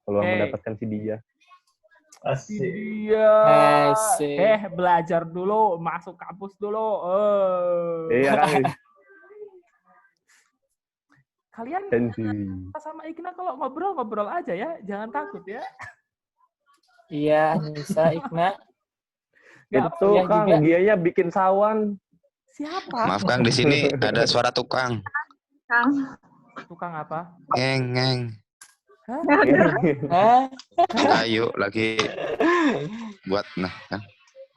peluang Oke. mendapatkan si dia. Asik. Dia. Asik. Belajar dulu, masuk kampus dulu. Iya Kang. Kalian Sensi. sama Ikna kalau ngobrol aja ya, jangan takut ya. Iya, Nisa, Ikna. Nggak Itu Iya Kang, juga. dianya bikin sawan. Siapa? Maaf Kang, di sini ada suara tukang. Kang. Tukang apa? Ngeng. Hah? Hah? Kayu lagi buat kan.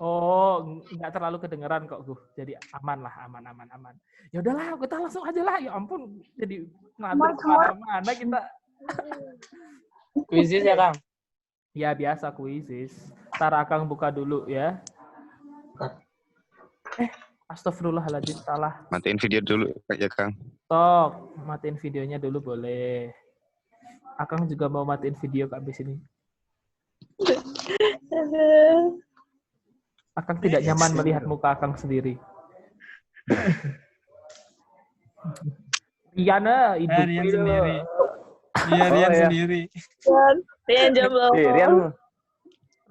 Oh, nggak terlalu kedengeran kok, Gu. Jadi aman lah, aman. Ya udahlah, kita langsung aja lah. Ya ampun, jadi ngatur kemana-mana kita. Kuisis ya, Kang? Ya biasa kuisis. Ntar Akang buka dulu ya. Astagfirullahaladzim, salah. Matiin video dulu ya Kang. Tok, matiin videonya dulu boleh. Akang juga mau matiin video ke abis ini. Akang tidak nyaman melihat muka Akang sendiri. Rian, hidup Rian itu. sendiri. Iya, Oh, Rian iya. sendiri. Rian jomblo.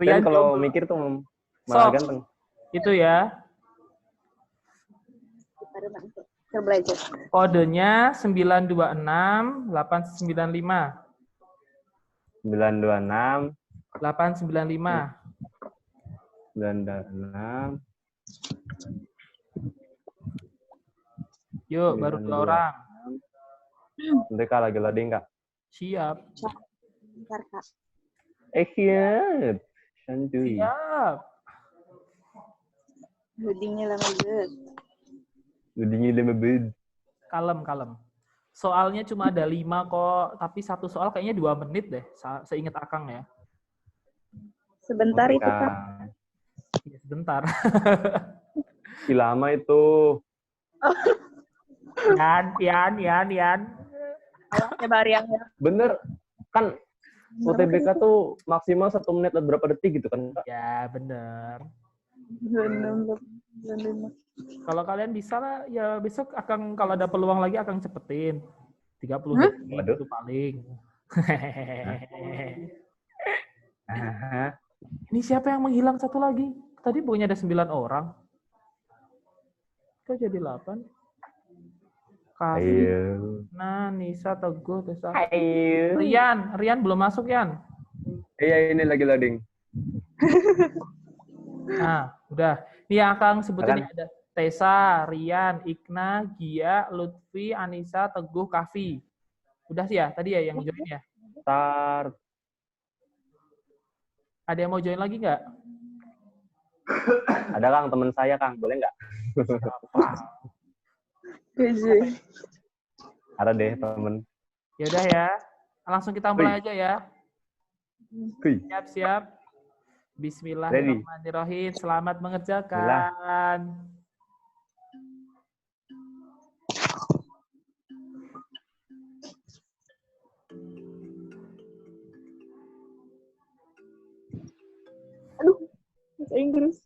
Rian kalau jomblo. mikir tuh Sok. malah ganteng. Itu ya. Kita belajar. Kodenya 926 895. 926 895. 926. Yuk, baru 2 orang. Mereka lagi loading Kak. Siap. Bentar, Kak. Siap. Santuy. Siap. Loadingnya lama banget. Loadingnya lama banget. Kalem. Soalnya cuma ada 5 kok, tapi satu soal kayaknya 2 menit deh, seingat Akang ya. Sebentar itu, Kak. Ya, sebentar. Si lama itu. Yan. Coba Rian. Bener. Kan UTBK tuh maksimal 1 menit dan berapa detik gitu kan Kak? Ya, bener. Bener. Kalau kalian bisa lah, ya besok Akang kalau ada peluang lagi Akang cepetin. 30 detik Waduh. itu paling. Ah, Ini siapa yang menghilang satu lagi? Tadi bukannya ada 9 orang. Kok jadi 8? Kavi, ayo. Nisa, Teguh, Tessa. Ayo. Rian belum masuk, Yan. Iya, ini lagi loading. Nah, udah. Ini yang Akang sebutin Akan. ada Tessa, Rian, Ikna, Gia, Lutfi, Anissa, Teguh, Kavi. Udah sih ya, tadi ya yang join ya. Start. Ada yang mau join lagi nggak? Ada Kang, teman saya Kang, boleh nggak? Ada deh temen. Ya udah ya. Langsung kita mulai aja ya. Kuy. Siap. Bismillahirrahmanirrahim. Selamat mengerjakan. Bahasa Inggris.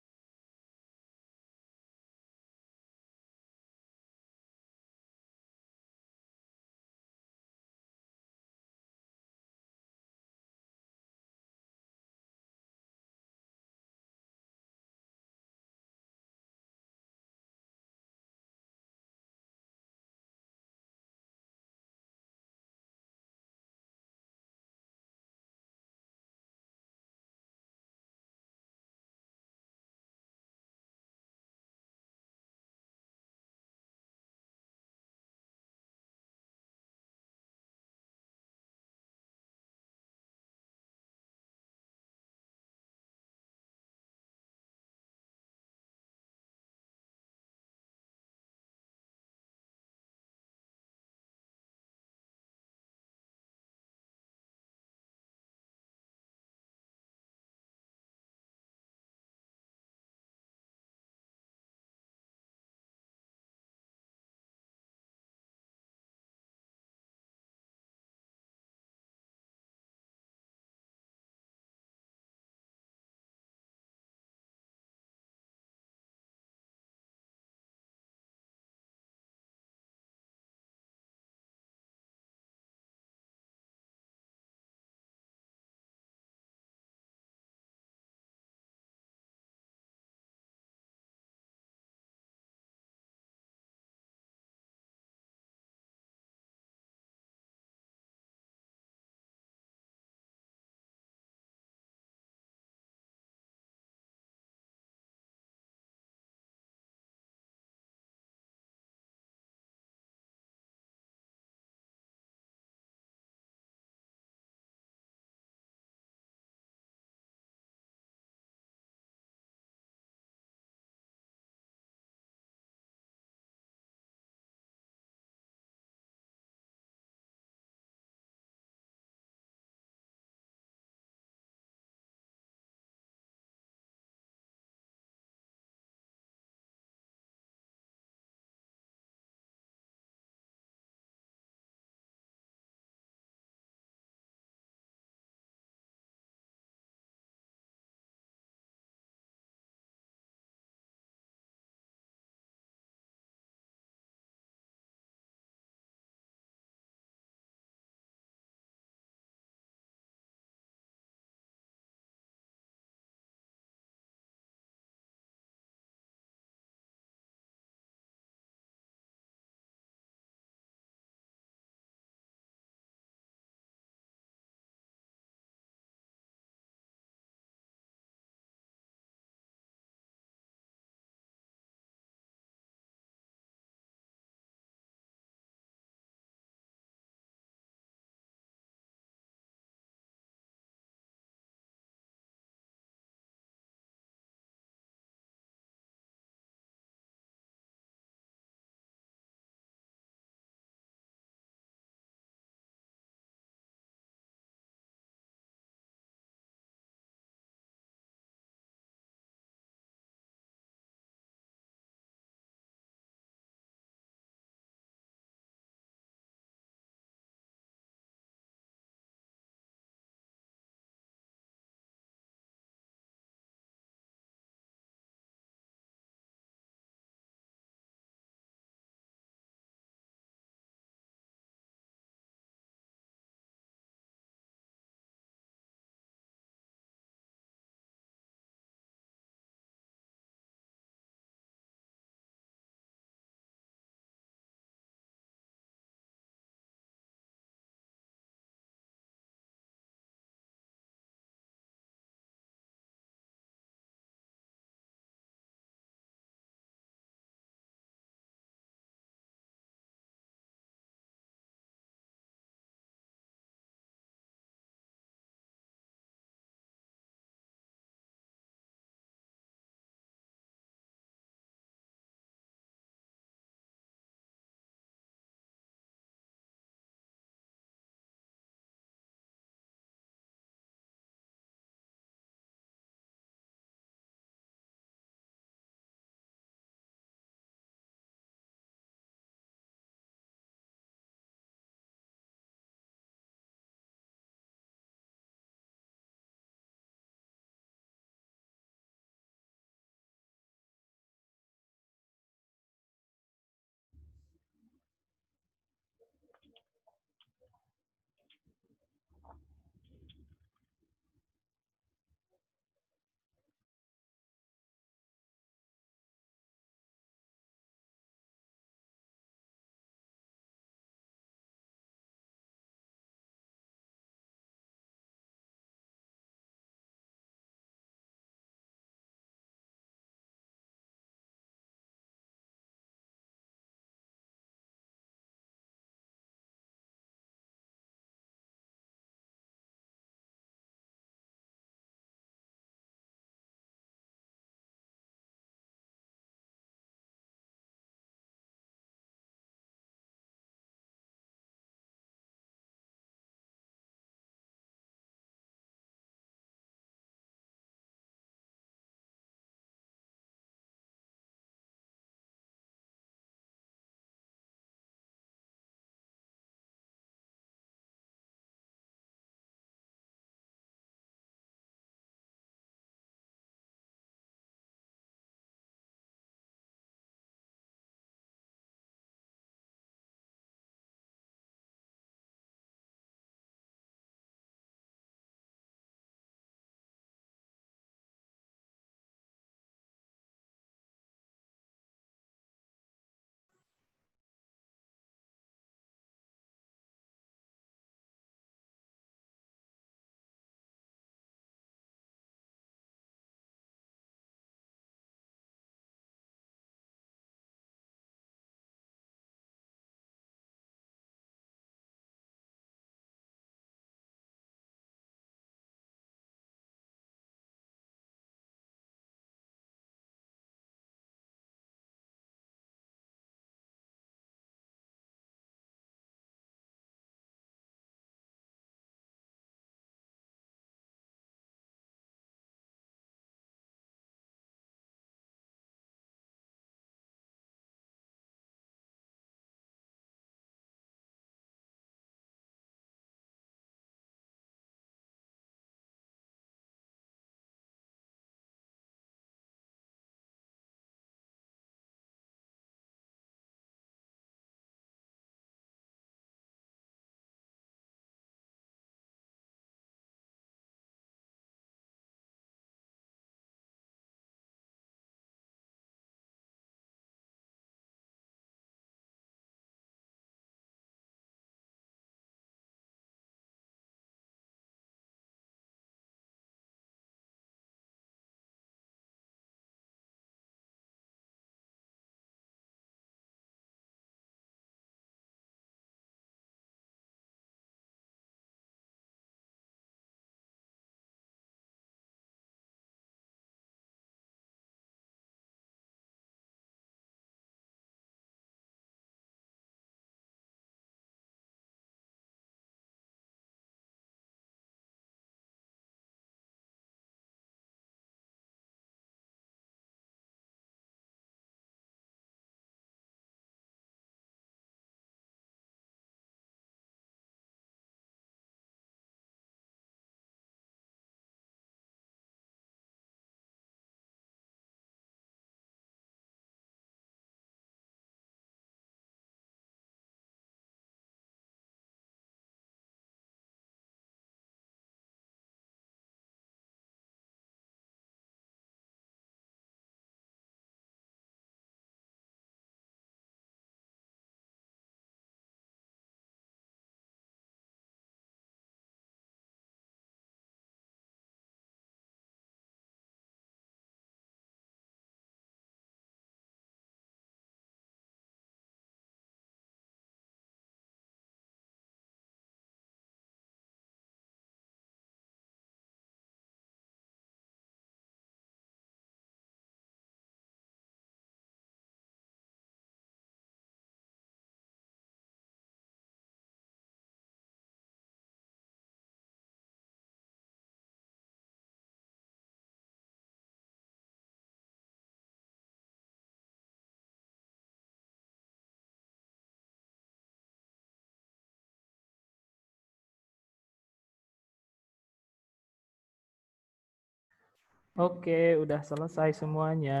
Oke, udah selesai semuanya.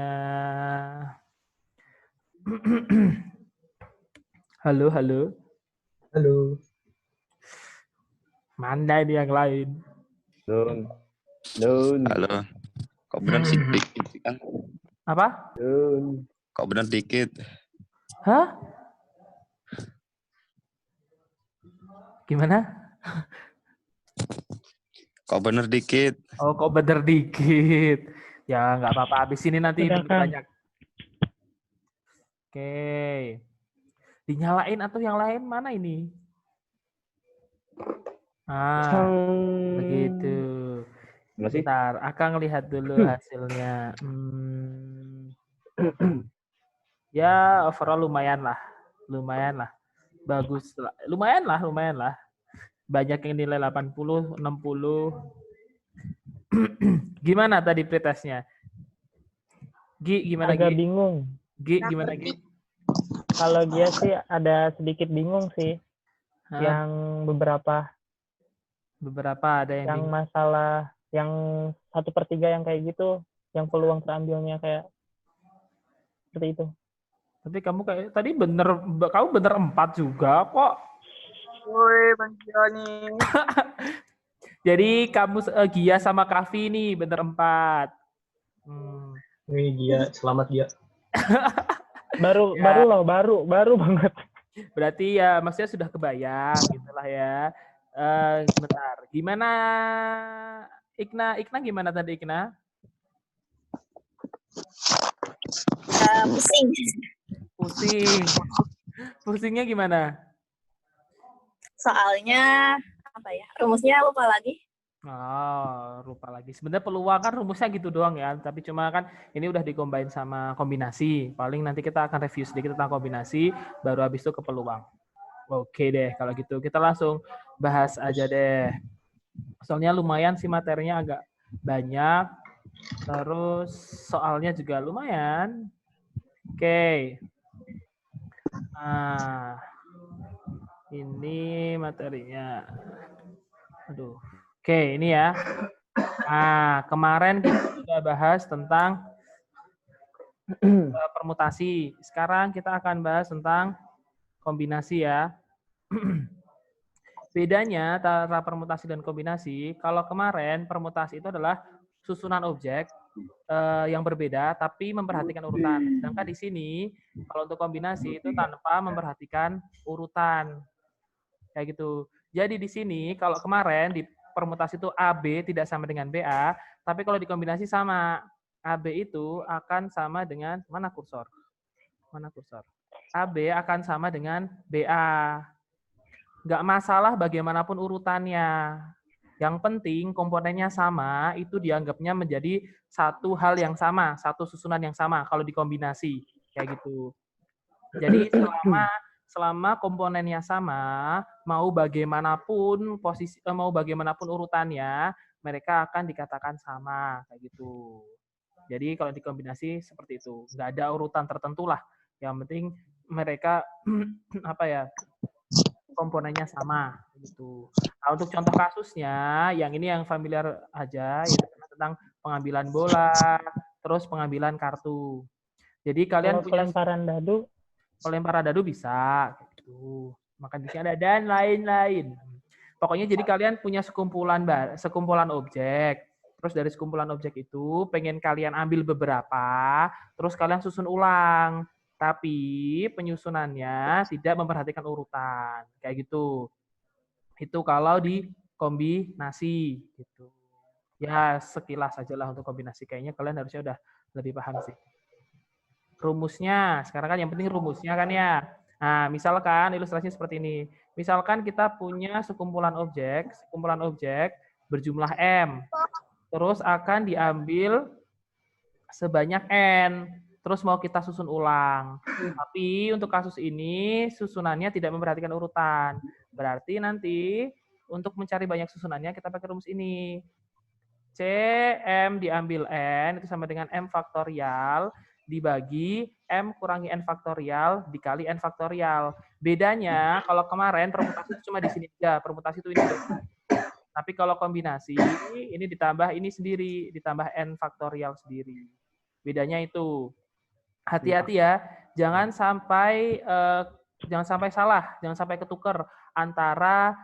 Halo, halo. Halo. Mana ini yang lain? Dun. Dun. Halo. Kok bener sih dikit sih, Kang? Apa? Dun. Kok bener dikit? Hah? Gimana? Kok bener dikit? Oh, kok bener dikit. Ya, nggak apa-apa. Habis ini nanti Udah, bener Kang. banyak. Oke. Dinyalain atau yang lain mana ini? Ah, begitu. Gimana sih? Bentar, Akang lihat dulu hasilnya. Ya, overall lumayan lah. Lumayan lah. Bagus lah. Lumayan lah. Banyak yang nilai 80, 60. Gimana tadi pretestnya? Gimana Agak Gi? bingung. Gimana Gi? Kalau dia sih ada sedikit bingung sih. Hah? Yang Beberapa ada yang yang bingung. masalah yang 1/3 yang kayak gitu, yang peluang terambilnya kayak seperti itu. Tapi kamu kayak tadi kamu bener 4 juga kok. Woi, Bang Joni. Jadi kamu Gia sama Kavi nih bener 4. Wih, Gia, selamat Gia. Baru Ya. baru banget. Berarti ya maksudnya sudah kebayang gitulah ya. Bentar. Gimana Ikna gimana tadi Ikna? Pusing. Pusingnya gimana? Soalnya apa ya? Rumusnya lupa lagi. Oh, lupa lagi. Sebenarnya peluang kan rumusnya gitu doang ya. Tapi cuma kan ini udah dikombain sama kombinasi. Paling nanti kita akan review sedikit tentang kombinasi, baru habis itu ke peluang. Oke deh, kalau gitu kita langsung bahas aja deh. Soalnya lumayan sih materinya agak banyak. Terus soalnya juga lumayan. Oke. Nah, ini materinya. Aduh. Oke, ini ya. Nah, kemarin kita sudah bahas tentang permutasi. Sekarang kita akan bahas tentang kombinasi ya. Bedanya antara permutasi dan kombinasi, kalau kemarin permutasi itu adalah susunan objek yang berbeda tapi memperhatikan urutan. Sedangkan di sini kalau untuk kombinasi itu tanpa memperhatikan urutan. Kayak gitu. Jadi di sini kalau kemarin di permutasi itu AB tidak sama dengan BA, tapi kalau dikombinasi sama. AB itu akan sama dengan mana kursor? Mana kursor? AB akan sama dengan BA. Nggak masalah bagaimanapun urutannya. Yang penting komponennya sama, itu dianggapnya menjadi satu hal yang sama, satu susunan yang sama kalau dikombinasi. Kayak gitu. Jadi selama komponennya sama, mau bagaimanapun urutannya, mereka akan dikatakan sama kayak gitu. Jadi kalau dikombinasi seperti itu, nggak ada urutan tertentu lah. Yang penting mereka komponennya sama gitu. Nah, untuk contoh kasusnya, yang ini yang familiar aja, yaitu tentang pengambilan bola, terus pengambilan kartu. Jadi kalian Kalau punya pelemparan dadu bisa gitu. Maka di sini ada dan lain-lain. Pokoknya jadi kalian punya sekumpulan objek. Terus dari sekumpulan objek itu pengen kalian ambil beberapa, terus kalian susun ulang. Tapi penyusunannya tidak memperhatikan urutan. Kayak gitu. Itu kalau di kombinasi gitu. Ya sekilas aja lah untuk kombinasi. Kayaknya kalian harusnya udah lebih paham sih. Rumusnya, sekarang kan yang penting rumusnya kan ya. Nah, misalkan ilustrasinya seperti ini. Misalkan kita punya sekumpulan objek berjumlah M. Terus akan diambil sebanyak N. Terus mau kita susun ulang. Tapi untuk kasus ini susunannya tidak memperhatikan urutan. Berarti nanti untuk mencari banyak susunannya kita pakai rumus ini. C, M diambil N itu sama dengan M faktorial dibagi M kurangi N faktorial dikali N faktorial. Bedanya kalau kemarin permutasi itu cuma di sini aja, permutasi itu ini. Tapi Tapi kalau kombinasi, ini ditambah ini sendiri, ditambah n faktorial sendiri. Bedanya itu. Hati-hati ya, jangan sampai salah, jangan sampai ketuker antara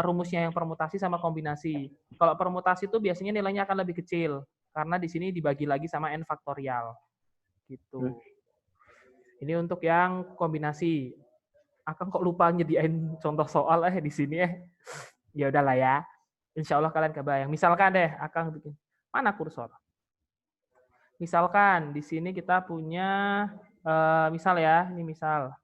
rumusnya yang permutasi sama kombinasi. Kalau permutasi itu biasanya nilainya akan lebih kecil karena di sini dibagi lagi sama n faktorial. Gitu. Ini untuk yang kombinasi. Akang kok lupa nyediain contoh soal di sini Ya udahlah ya. Insya Allah kalian kebayang. Misalkan deh, Akang bikin. Mana kursor? Misalkan di sini kita punya misal ya, ini misal.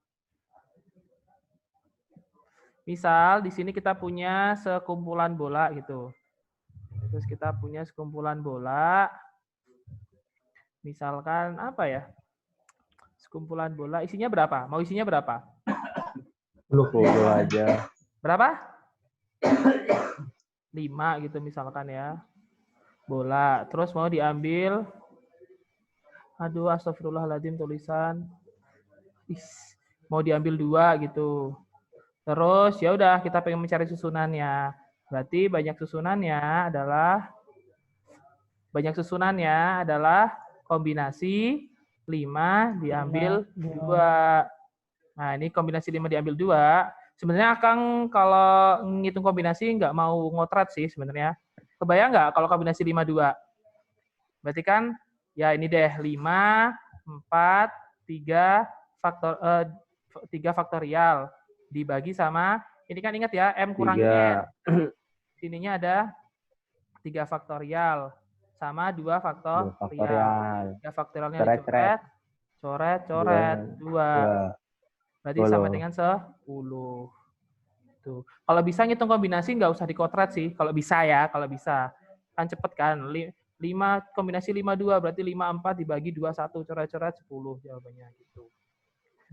Misal di sini kita punya sekumpulan bola gitu. Terus kita punya sekumpulan bola. Misalkan apa ya? Sekumpulan bola isinya berapa? Mau isinya berapa? 10 aja. Berapa? 5 gitu misalkan ya. Bola. Terus mau diambil. Aduh, astagfirullahaladzim tulisan. Mau diambil 2 gitu. Terus ya udah kita pengen mencari susunannya. Berarti banyak susunannya adalah kombinasi 5 diambil 2. Nah, ini kombinasi 5 diambil 2. Sebenarnya Akang kalau ngitung kombinasi nggak mau ngotret sih sebenarnya. Kebayang nggak kalau kombinasi 5-2? Berarti kan ya ini deh 5, 4, 3 faktorial dibagi sama, ini kan ingat ya, M kurang N. Sininya ada 3 faktorial sama 2 faktorial. 3 faktorialnya coret, 2. Berarti sama dengan 10. Tuh. Kalau bisa ngitung kombinasi nggak usah dikotret sih. Kalau bisa ya, kalau bisa. Kan cepet kan. 5 kombinasi 5-2 berarti 5-4 dibagi 2-1 coret-coret 10 jawabannya gitu.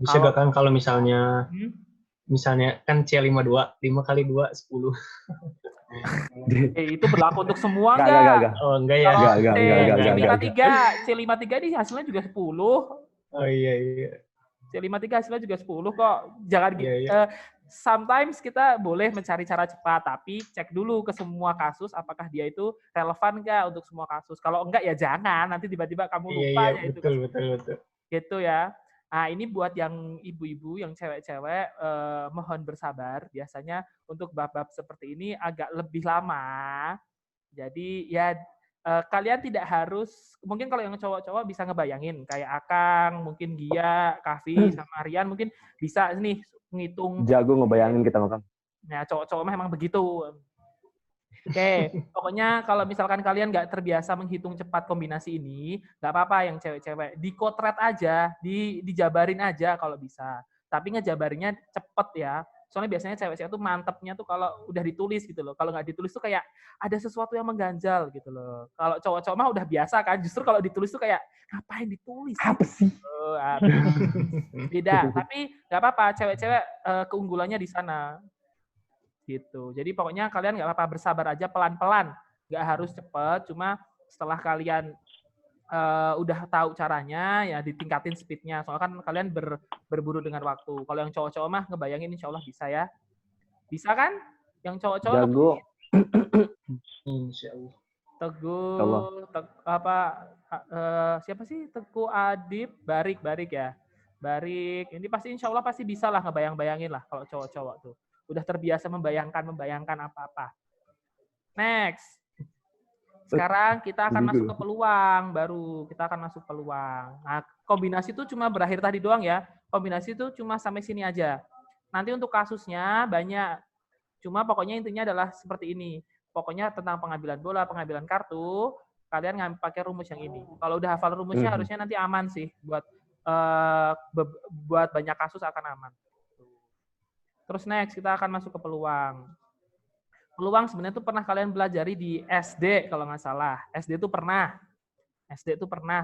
Bisa nggak kan kalau misalnya kan C52, 5 kali 2, 10. Itu berlaku untuk semua nggak? Oh, enggak ya? C53 ini hasilnya juga 10. Oh iya. C53 hasilnya juga 10 kok. Jangan gitu. Sometimes kita boleh mencari cara cepat, tapi cek dulu ke semua kasus apakah dia itu relevan nggak untuk semua kasus. Kalau enggak ya jangan, nanti tiba-tiba kamu lupa ya itu. Betul. Gitu ya. Nah, ini buat yang ibu-ibu, yang cewek-cewek, mohon bersabar. Biasanya untuk bab-bab seperti ini agak lebih lama. Jadi ya kalian tidak harus, mungkin kalau yang cowok-cowok bisa ngebayangin, kayak Akang, mungkin Gia, Kavi, sama Rian, mungkin bisa nih ngitung. Jago ngebayangin kita makan. Nah, cowok-cowok memang begitu. Oke, pokoknya kalau misalkan kalian nggak terbiasa menghitung cepat kombinasi ini, nggak apa-apa yang cewek-cewek. Dikotret aja, dijabarin aja kalau bisa. Tapi ngejabarinnya cepet ya. Soalnya biasanya cewek-cewek tuh mantepnya tuh kalau udah ditulis gitu loh. Kalau nggak ditulis tuh kayak ada sesuatu yang mengganjal gitu loh. Kalau cowok-cowok mah udah biasa kan. Justru kalau ditulis tuh kayak ngapain ditulis? Apa sih? Beda. Tapi nggak apa-apa. Cewek-cewek keunggulannya di sana. Gitu. Jadi pokoknya kalian nggak apa-apa, bersabar aja pelan-pelan. Nggak harus cepet. Cuma setelah kalian udah tahu caranya, ya ditingkatin speednya. Soalnya kan kalian berburu dengan waktu. Kalau yang cowok-cowok mah ngebayangin insya Allah bisa ya. Bisa kan? Yang cowok-cowok Jago. Insya Allah. Teguh, siapa sih? Teguh Adib, Barik ya. Barik, ini pasti insya Allah pasti bisa lah ngebayang-bayangin lah kalau cowok-cowok tuh. Udah terbiasa membayangkan apa-apa. Next. Sekarang kita akan masuk ke peluang baru. Kita akan masuk peluang. Nah, kombinasi itu cuma berakhir tadi doang ya. Kombinasi itu cuma sampai sini aja. Nanti untuk kasusnya banyak. Cuma pokoknya intinya adalah seperti ini. Pokoknya tentang pengambilan bola, pengambilan kartu, kalian pakai rumus yang ini. Kalau udah hafal rumusnya harusnya nanti aman sih buat banyak kasus akan aman. Terus next kita akan masuk ke peluang. Peluang sebenarnya itu pernah kalian belajari di SD kalau nggak salah. SD itu pernah,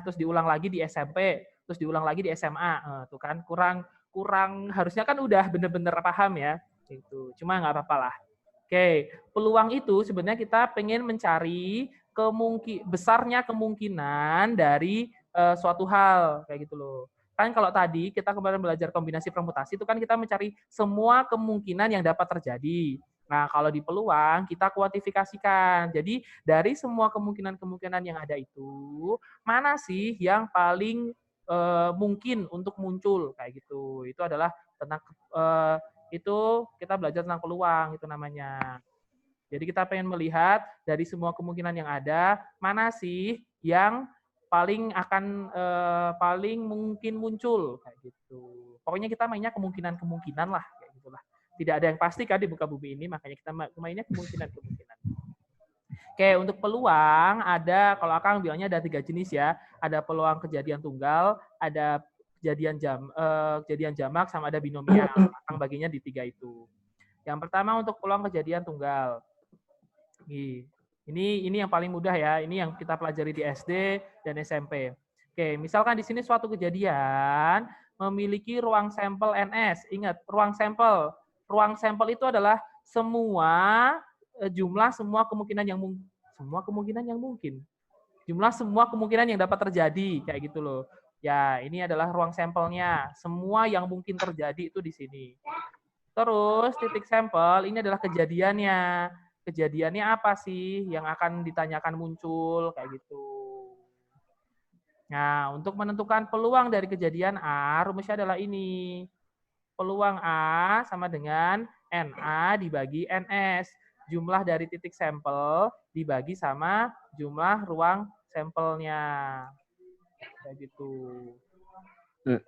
terus diulang lagi di SMP, terus diulang lagi di SMA. Tuh kan kurang harusnya kan udah bener-bener paham ya. Gitu. Cuma nggak apa-apa lah. Oke, peluang itu sebenarnya kita pengen mencari besarnya kemungkinan dari suatu hal kayak gitu loh. Kan kalau tadi kita kemarin belajar kombinasi permutasi itu kan kita mencari semua kemungkinan yang dapat terjadi. Nah, kalau di peluang kita kuantifikasikan. Jadi dari semua kemungkinan-kemungkinan yang ada itu, mana sih yang paling mungkin untuk muncul kayak gitu. Itu adalah tentang itu kita belajar tentang peluang itu namanya. Jadi kita pengen melihat dari semua kemungkinan yang ada, mana sih yang paling mungkin muncul kayak gitu. Pokoknya kita mainnya kemungkinan-kemungkinan lah kayak gitulah. Tidak ada yang pasti kan di muka bumi ini, makanya kita mainnya kemungkinan-kemungkinan. Oke, untuk peluang ada, kalau Akang bilangnya ada 3 jenis ya. Ada peluang kejadian tunggal, ada kejadian jamak, sama ada binomial. Akang baginya di 3 itu. Yang pertama untuk peluang kejadian tunggal. Ini yang paling mudah ya. Ini yang kita pelajari di SD dan SMP. Oke, misalkan di sini suatu kejadian memiliki ruang sampel NS. Ingat, ruang sampel. Ruang sampel itu adalah jumlah semua kemungkinan yang mungkin. Jumlah semua kemungkinan yang dapat terjadi kayak gitu loh. Ya, ini adalah ruang sampelnya. Semua yang mungkin terjadi itu di sini. Terus titik sampel ini adalah kejadiannya. Kejadiannya apa sih yang akan ditanyakan muncul kayak gitu. Nah, untuk menentukan peluang dari kejadian A, rumusnya adalah ini. Peluang A sama dengan NA dibagi NS. Jumlah dari titik sampel dibagi sama jumlah ruang sampelnya. Kayak gitu.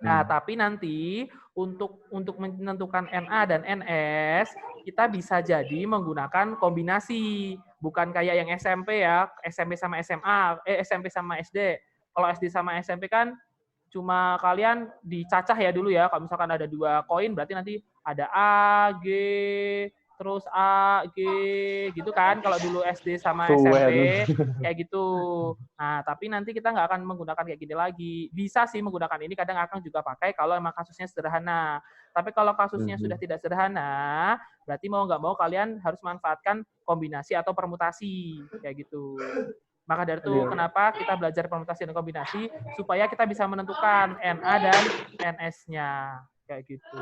Nah, tapi nanti untuk menentukan NA dan NS, kita bisa jadi menggunakan kombinasi. Bukan kayak yang SMP ya, SMP sama SMA, SMP sama SD. Kalau SD sama SMP kan cuma kalian dicacah ya dulu ya. Kalau misalkan ada 2 koin, berarti nanti ada A, G, terus A, G, gitu kan. Kalau dulu SD sama SMP, kayak gitu. Nah, tapi nanti kita nggak akan menggunakan kayak gini lagi. Bisa sih menggunakan ini, kadang Akang juga pakai kalau emang kasusnya sederhana. Tapi kalau kasusnya sudah tidak sederhana, berarti mau nggak mau kalian harus manfaatkan kombinasi atau permutasi, kayak gitu. Maka dari itu kenapa kita belajar permutasi dan kombinasi, supaya kita bisa menentukan NA dan NS-nya. Kayak gitu.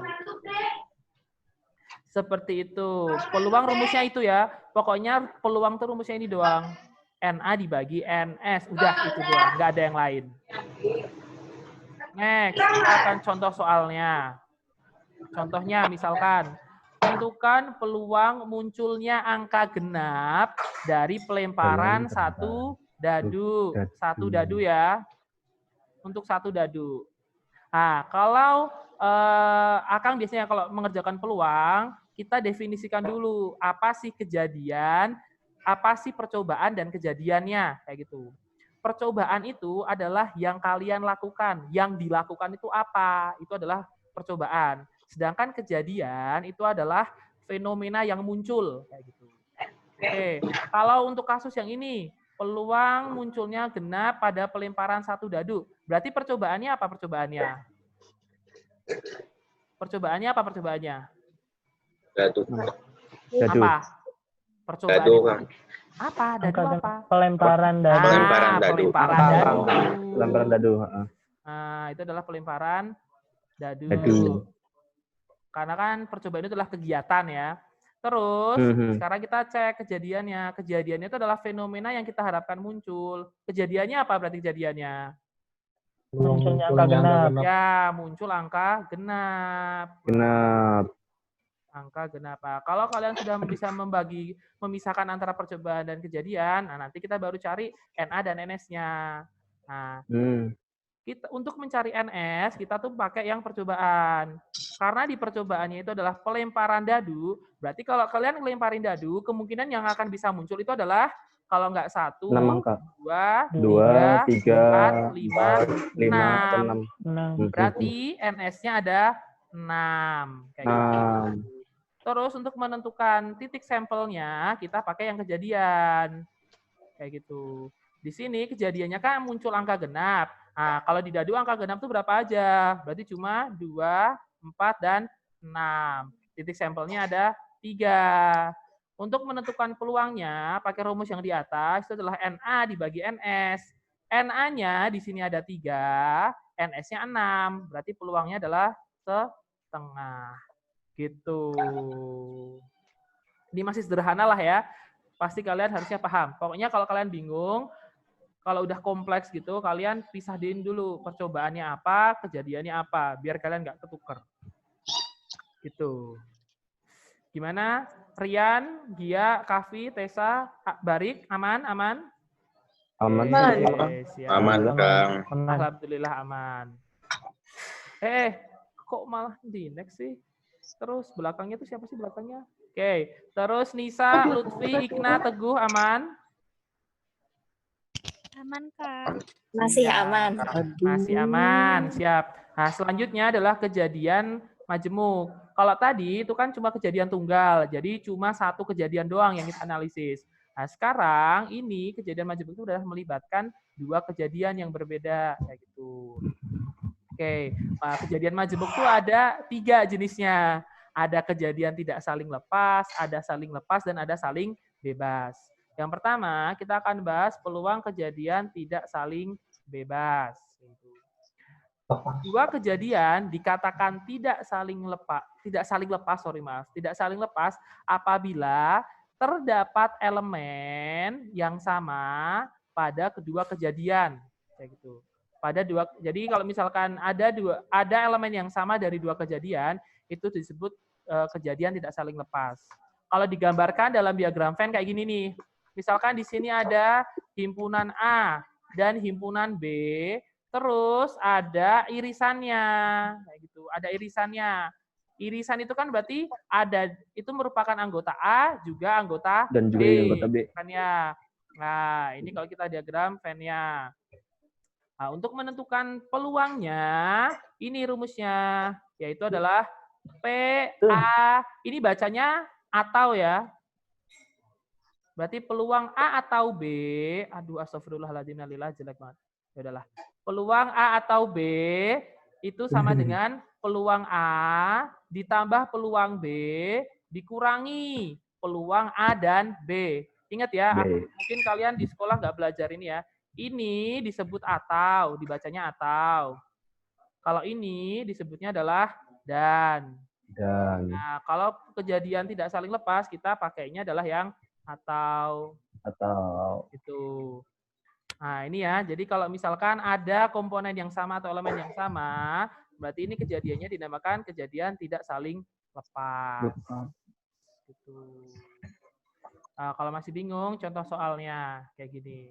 Seperti itu. Peluang rumusnya itu ya. Pokoknya peluang tuh rumusnya ini doang. NA dibagi NS. Udah itu doang. Nggak ada yang lain. Next, kita akan contoh soalnya. Contohnya misalkan, tentukan peluang munculnya angka genap dari pelemparan satu dadu. Satu dadu ya. Untuk satu dadu. Nah, kalau Akang biasanya kalau mengerjakan peluang, kita definisikan dulu apa sih kejadian, apa sih percobaan dan kejadiannya, kayak gitu. Percobaan itu adalah yang kalian lakukan, yang dilakukan itu apa? Itu adalah percobaan. Sedangkan kejadian itu adalah fenomena yang muncul, kayak gitu. Oke, kalau untuk kasus yang ini, peluang munculnya genap pada pelemparan satu dadu. Berarti percobaannya apa percobaannya? Percobaannya apa percobaannya? Dadu. Apa? Percobaannya apa? Dadu apa? Pelemparan dadu. Pelemparan dadu. Nah, itu adalah pelemparan dadu. Karena kan percobaan itu adalah kegiatan ya. Terus sekarang kita cek kejadiannya. Kejadiannya itu adalah fenomena yang kita harapkan muncul. Kejadiannya apa berarti kejadiannya? Munculnya angka genap. Ya, muncul angka genap. Angka genap. Kalau kalian sudah bisa memisahkan antara percobaan dan kejadian, nah nanti kita baru cari NA dan NS-nya. Nah, untuk mencari NS, kita tuh pakai yang percobaan. Karena di percobaannya itu adalah pelemparan dadu, berarti kalau kalian ngelemparin dadu, kemungkinan yang akan bisa muncul itu adalah kalau nggak 1, 2, 3, 4, 5, 6. Berarti NS-nya ada 6. Kayak gitu. Terus untuk menentukan titik sampelnya, kita pakai yang kejadian. Kayak gitu. Di sini kejadiannya kan muncul angka genap. Nah, kalau di dadu angka genap itu berapa aja? Berarti cuma 2, 4, dan 6. Titik sampelnya ada 3. Untuk menentukan peluangnya, pakai rumus yang di atas, itu adalah NA dibagi NS. NA-nya di sini ada 3, NS-nya 6. Berarti peluangnya adalah setengah. Gitu. Ini masih sederhana lah ya. Pasti kalian harusnya paham. Pokoknya kalau kalian bingung, kalau udah kompleks gitu, kalian pisahin dulu percobaannya apa, kejadiannya apa, biar kalian nggak ketuker. Gitu. Gimana? Rian, Gia, Kavi, Tessa, Barik, aman? Aman. Oke, siap. Aman, Kang. Alhamdulillah aman. Kok malah di next sih? Terus belakangnya tuh siapa sih belakangnya? Oke, terus Nisa, Lutfi, Ikna, Teguh, aman? Aman, Kak. Masih aman. Masih aman, siap. Nah, selanjutnya adalah kejadian majemuk. Kalau tadi itu kan cuma kejadian tunggal, jadi cuma satu kejadian doang yang kita analisis. Nah, sekarang ini kejadian majemuk itu sudah melibatkan dua kejadian yang berbeda, kayak gitu. Oke, nah, kejadian majemuk itu ada 3 jenisnya. Ada kejadian tidak saling lepas, ada saling lepas, dan ada saling bebas. Yang pertama, kita akan bahas peluang kejadian tidak saling bebas. Dua kejadian dikatakan tidak saling lepas apabila terdapat elemen yang sama pada kedua kejadian, kayak gitu. Jadi kalau misalkan ada elemen yang sama dari dua kejadian, itu disebut kejadian tidak saling lepas. Kalau digambarkan dalam diagram Venn kayak gini nih. Misalkan di sini ada himpunan A dan himpunan B, terus ada irisannya, kayak gitu. Ada irisannya. Irisan itu kan berarti itu merupakan anggota A juga anggota Dan juga B. anggota B. Nah, ini kalau kita diagram Venn-nya. Nah, untuk menentukan peluangnya, ini rumusnya, yaitu adalah PA. Ini bacanya atau ya. Berarti peluang A atau B, aduh astagfirullahaladzim, jelek banget. Ya udahlah. Peluang A atau B itu sama dengan peluang A ditambah peluang B dikurangi peluang A dan B. Ingat ya, mungkin kalian di sekolah nggak belajar ini ya. Ini disebut atau, dibacanya atau. Kalau ini disebutnya adalah dan. Nah, kalau kejadian tidak saling lepas, kita pakainya adalah yang atau itu. Nah, ini ya. Jadi kalau misalkan ada komponen yang sama atau elemen yang sama, berarti ini kejadiannya dinamakan kejadian tidak saling lepas. Gitu. Nah, kalau masih bingung, contoh soalnya kayak gini.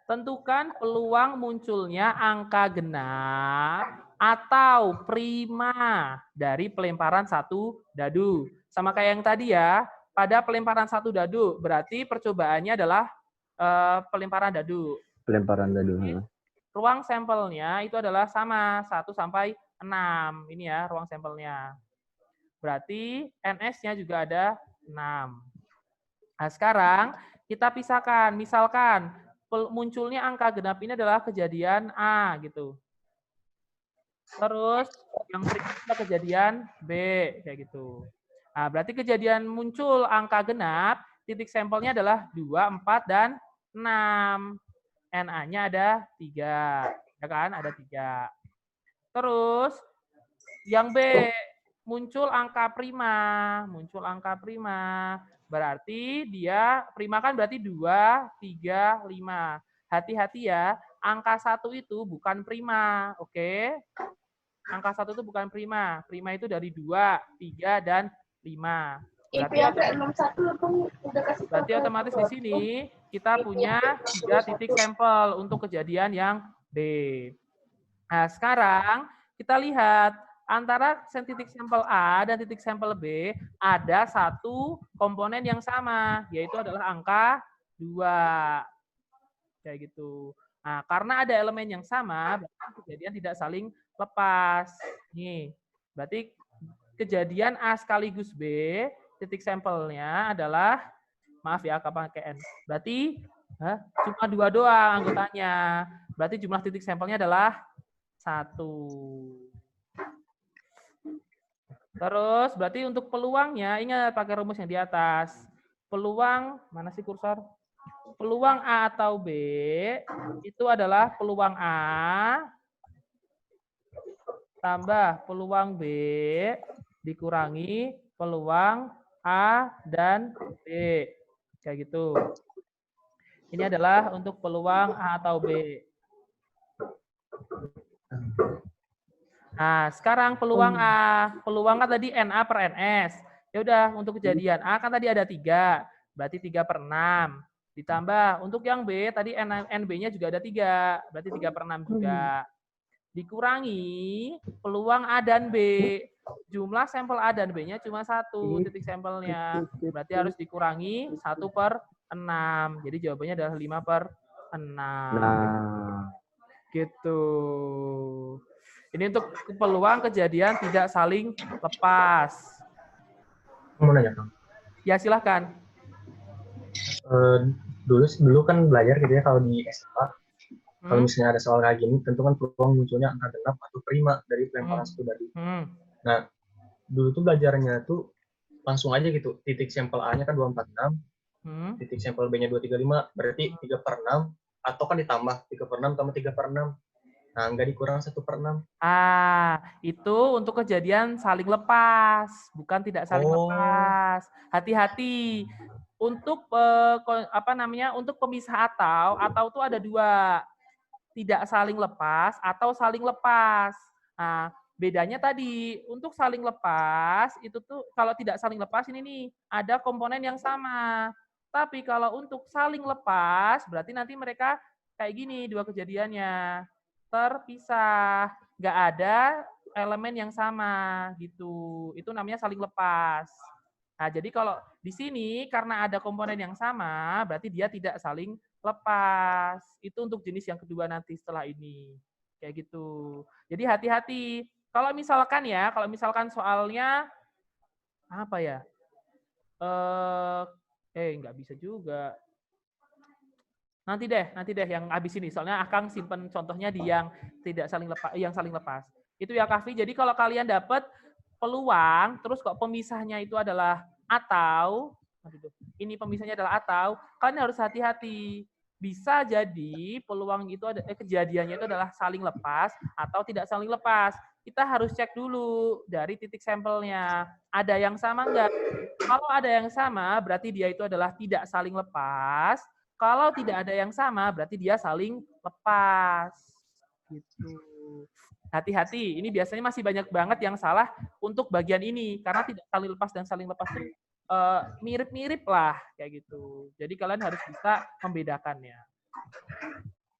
Tentukan peluang munculnya angka genap atau prima dari pelemparan satu dadu. Sama kayak yang tadi ya, pada pelemparan satu dadu, berarti percobaannya adalah pelemparan dadu. Ruang sampelnya itu adalah sama 1 sampai 6. Ini ya ruang sampelnya. Berarti NS-nya juga ada 6. Nah, sekarang kita pisahkan. Misalkan munculnya angka genap ini adalah kejadian A gitu. Terus yang berikutnya kejadian B kayak gitu. Nah, berarti kejadian muncul angka genap, titik sampelnya adalah 2, 4, dan 6. NA-nya ada 3. Ya kan? Ada 3. Terus yang B, muncul angka prima. Berarti dia, prima kan berarti 2, 3, 5. Hati-hati ya, angka 1 itu bukan prima. Oke? Angka 1 itu bukan prima. Prima itu dari 2, 3, dan 5. Berarti otomatis di sini kita punya 3 titik sampel untuk kejadian yang B. Nah, sekarang kita lihat antara titik sampel A dan titik sampel B ada satu komponen yang sama, yaitu adalah angka 2. Kayak gitu. Nah, karena ada elemen yang sama, berarti kejadian tidak saling lepas. Nih, berarti kejadian A sekaligus B, titik sampelnya adalah, maaf ya, pakai N. Berarti cuma 2 doang anggotanya. Berarti jumlah titik sampelnya adalah 1. Terus berarti untuk peluangnya, ingat pakai rumus yang di atas. Peluang, mana sih kursor? Peluang A atau B itu adalah peluang A tambah peluang B dikurangi peluang A dan B. Kayak gitu. Ini adalah untuk peluang A atau B. Nah, sekarang peluang A. Peluang kan tadi NA per NS. Ya udah, untuk kejadian A kan tadi ada 3. Berarti 3/6. Ditambah untuk yang B, tadi NB-nya juga ada 3. Berarti 3/6 juga. Dikurangi peluang A dan B. Jumlah sampel A dan B-nya cuma 1 titik sampelnya. Berarti harus dikurangi 1/6. Jadi jawabannya adalah 5/6. Nah, Gitu. Ini untuk peluang kejadian tidak saling lepas. Mau nanya, Kang. Ya, silahkan. Dulu kan belajar gitu ya kalau di SMA, kalau misalnya ada soal kayak gini, tentu kan peluang munculnya angka genap atau prima dari pelemparan satu tadi. Nah, dulu tuh belajarnya tuh langsung aja gitu. Titik sampel A-nya kan 246, titik sampel B-nya 235, berarti 3/6, atau kan ditambah 3/6 tambah 3/6. Nah, nggak dikurang 1/6. Itu untuk kejadian saling lepas, bukan tidak saling lepas. Hati-hati. Untuk untuk pemisah atau tuh ada 2. Tidak saling lepas atau saling lepas. Nah, bedanya tadi untuk saling lepas itu tuh kalau tidak saling lepas ini nih ada komponen yang sama. Tapi kalau untuk saling lepas berarti nanti mereka kayak gini 2 kejadiannya. Terpisah, nggak ada elemen yang sama gitu. Itu namanya saling lepas. Nah, jadi kalau di sini karena ada komponen yang sama, berarti dia tidak saling lepas. Itu untuk jenis yang kedua nanti setelah ini. Kayak gitu. Jadi hati-hati. Kalau misalkan soalnya apa ya? Nggak bisa juga. Nanti deh yang habis ini. Soalnya Akang simpen contohnya di yang tidak saling lepas, yang saling lepas. Itu ya Kavi. Jadi kalau kalian dapat peluang, terus kok pemisahnya itu adalah atau, ini pemisahnya adalah atau, kalian harus hati-hati. Bisa jadi peluang itu kejadiannya itu adalah saling lepas atau tidak saling lepas. Kita harus cek dulu dari titik sampelnya. Ada yang sama enggak? Kalau ada yang sama, berarti dia itu adalah tidak saling lepas. Kalau tidak ada yang sama, berarti dia saling lepas. Gitu. Hati-hati, ini biasanya masih banyak banget yang salah untuk bagian ini. Karena tidak saling lepas dan saling lepas itu mirip-mirip lah. Kayak gitu. Jadi kalian harus bisa membedakannya.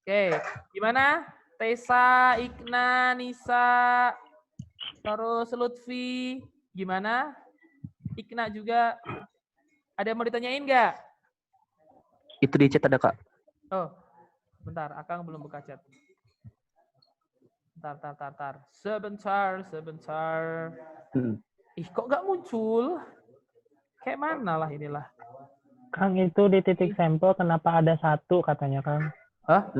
Oke, gimana? Tessa, Ikna, Nisa, terus Lutfi, gimana? Ikna juga. Ada yang mau ditanyain nggak? itu di chat ada, Kak. Oh, bentar. Akang belum buka chat. Bentar. Sebentar. Ih, kok nggak muncul? Kayak mana lah inilah. Kang, itu di titik sampel kenapa ada 1 katanya, Kang? Hah?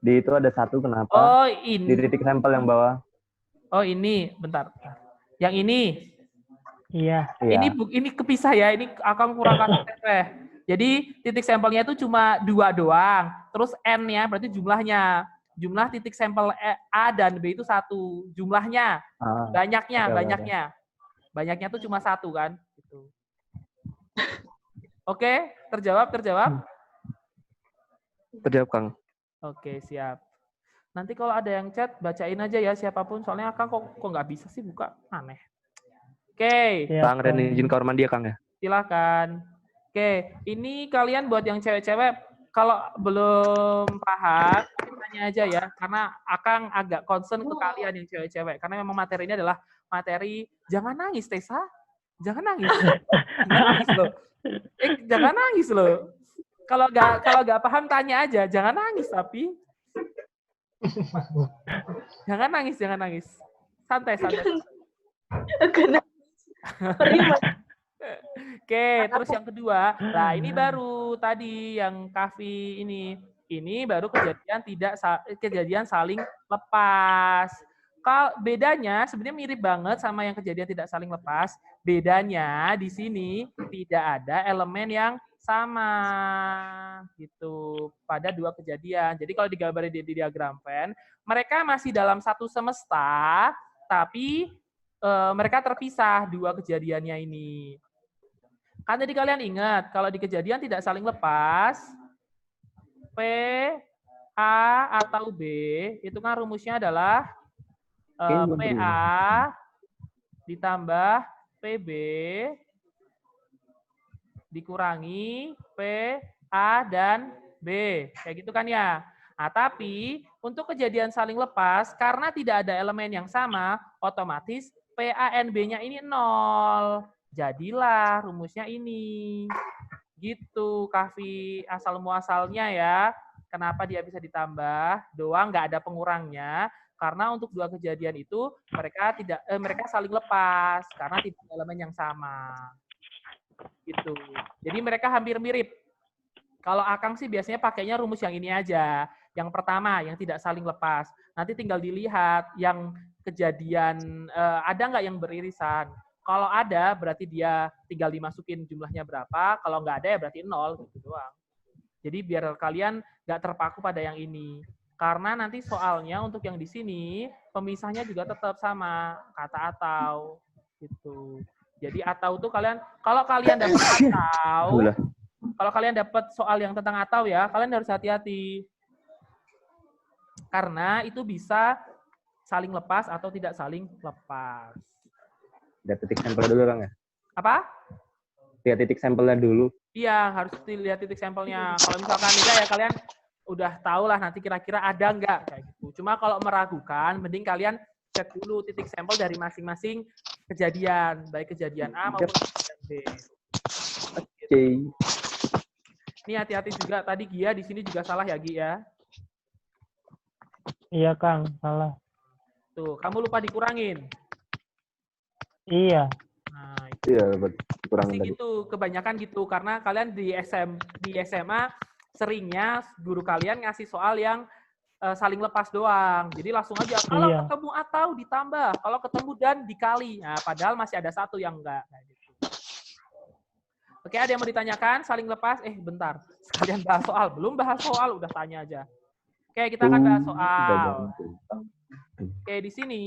Di itu ada 1 kenapa? Oh, ini. Di titik sampel yang bawah. Oh, ini. Bentar. Yang ini. Iya. Ini kepisah ya. Ini Akang kurang kasih. Jadi titik sampelnya itu cuma 2 doang. Terus N-nya berarti jumlahnya. Jumlah titik sampel A dan B itu 1. Jumlahnya. Banyaknya. Banyaknya tuh cuma 1 kan. Gitu. Oke, terjawab? Terjawab, Kang. Oke, siap. Nanti kalau ada yang chat, bacain aja ya siapapun. Soalnya Akang kok nggak bisa sih buka. Aneh. Oke. Kang, Ren izin kamar mandi ya, Kang ya? Silakan. Oke, ini kalian buat yang cewek-cewek, kalau belum paham, tanya aja ya, karena Akang agak concern ke kalian yang cewek-cewek, karena memang materi ini adalah materi, jangan nangis, Tessa. Jangan nangis. Jangan nangis loh. Kalau nggak paham, tanya aja. Jangan nangis, tapi. Jangan nangis. Santai. Oke, terus yang kedua, nah ini baru tadi yang Kavi ini baru kejadian saling lepas. Kalau bedanya sebenarnya mirip banget sama yang kejadian tidak saling lepas. Bedanya di sini tidak ada elemen yang sama gitu pada 2 kejadian. Jadi kalau digambarin di diagram Venn, mereka masih dalam satu semesta, tapi mereka terpisah dua kejadiannya ini. Kan tadi kalian ingat, kalau di kejadian tidak saling lepas, P, A, atau B, itu kan rumusnya adalah PA ditambah PB dikurangi P, A, dan B. Kayak gitu kan ya. Nah, tapi untuk kejadian saling lepas, karena tidak ada elemen yang sama, otomatis PANB-nya ini 0. Jadilah rumusnya ini. Gitu, Kahfi, asal muasalnya ya. Kenapa dia bisa ditambah? Doang nggak ada pengurangnya. Karena untuk dua kejadian itu mereka saling lepas karena tidak ada elemen yang sama. Gitu. Jadi mereka hampir mirip. Kalau Akang sih biasanya pakainya rumus yang ini aja. Yang pertama, yang tidak saling lepas. Nanti tinggal dilihat yang kejadian ada nggak yang beririsan. Kalau ada, berarti dia tinggal dimasukin jumlahnya berapa. Kalau nggak ada, ya berarti 0. Gitu doang. Jadi biar kalian nggak terpaku pada yang ini. Karena nanti soalnya untuk yang di sini, pemisahnya juga tetap sama. Kata atau. Gitu. Jadi atau tuh kalian, kalau kalian dapat atau, kalau kalian dapat soal yang tentang atau ya, kalian harus hati-hati. Karena itu bisa saling lepas atau tidak saling lepas. Lihat titik sampelnya dulu, Kang ya? Apa? Lihat titik sampelnya dulu. Iya, harus dilihat titik sampelnya. Kalau misalkan enggak ya kalian udah tahu lah nanti kira-kira ada enggak kayak gitu. Cuma kalau meragukan, mending kalian cek dulu titik sampel dari masing-masing kejadian, baik kejadian A maupun kejadian B. Oke. Ini hati-hati juga. Tadi Gia di sini juga salah ya, Gi ya? Iya, Kang. Salah. Tuh, kamu lupa dikurangin. Iya. Nah, Iya, kurang pasti tadi. gitu, kebanyakan gitu karena kalian di SMA seringnya guru kalian ngasih soal yang saling lepas doang. Jadi langsung aja kalau ketemu atau ditambah, kalau ketemu dan dikali. Nah, padahal masih ada satu yang enggak. Nah, gitu. Oke, ada yang mau ditanyakan? Saling lepas? Bentar. Sekalian bahas soal. Belum bahas soal, udah tanya aja. Oke, kita akan bahas soal. Oke, di sini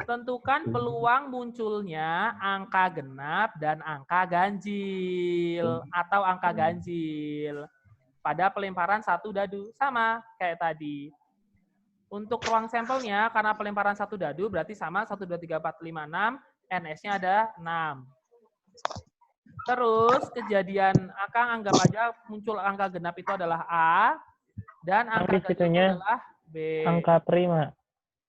tentukan peluang munculnya angka genap dan angka ganjil atau angka ganjil pada pelemparan satu dadu. Sama kayak tadi. Untuk ruang sampelnya, karena pelemparan satu dadu berarti sama 1, 2, 3, 4, 5, 6. NS-nya ada 6. Terus kejadian Akang anggap aja muncul angka genap itu adalah A. Dan angka ganjilnya adalah B. Angka prima.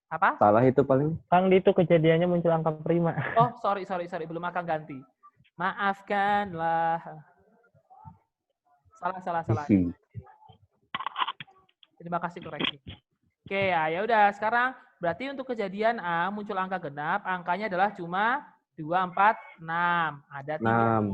Apa? Salah itu paling. Kang, itu kejadiannya muncul angka prima. Oh, sorry. Belum Akang ganti. Maafkanlah. Salah. Terima kasih koreksi. Oke, ya udah. Sekarang berarti untuk kejadian A muncul angka genap, angkanya adalah cuma 2, 4, 6. Ada 3.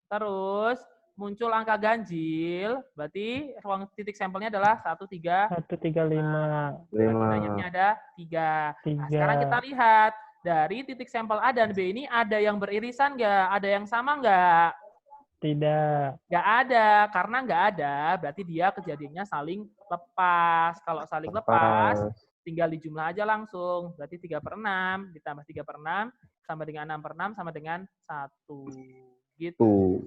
Terus muncul angka ganjil, berarti ruang titik sampelnya adalah 1, 3, 1, 3, 5. Banyaknya ada 3. Nah, sekarang kita lihat dari titik sampel A dan B ini ada yang beririsan nggak? Ada yang sama nggak? Tidak. Nggak ada. Karena nggak ada, berarti dia kejadiannya saling lepas. Kalau saling lepas, tinggal dijumlah aja langsung. Berarti 3/6 ditambah 3/6 sama dengan 6/6 sama dengan 1. Gitu.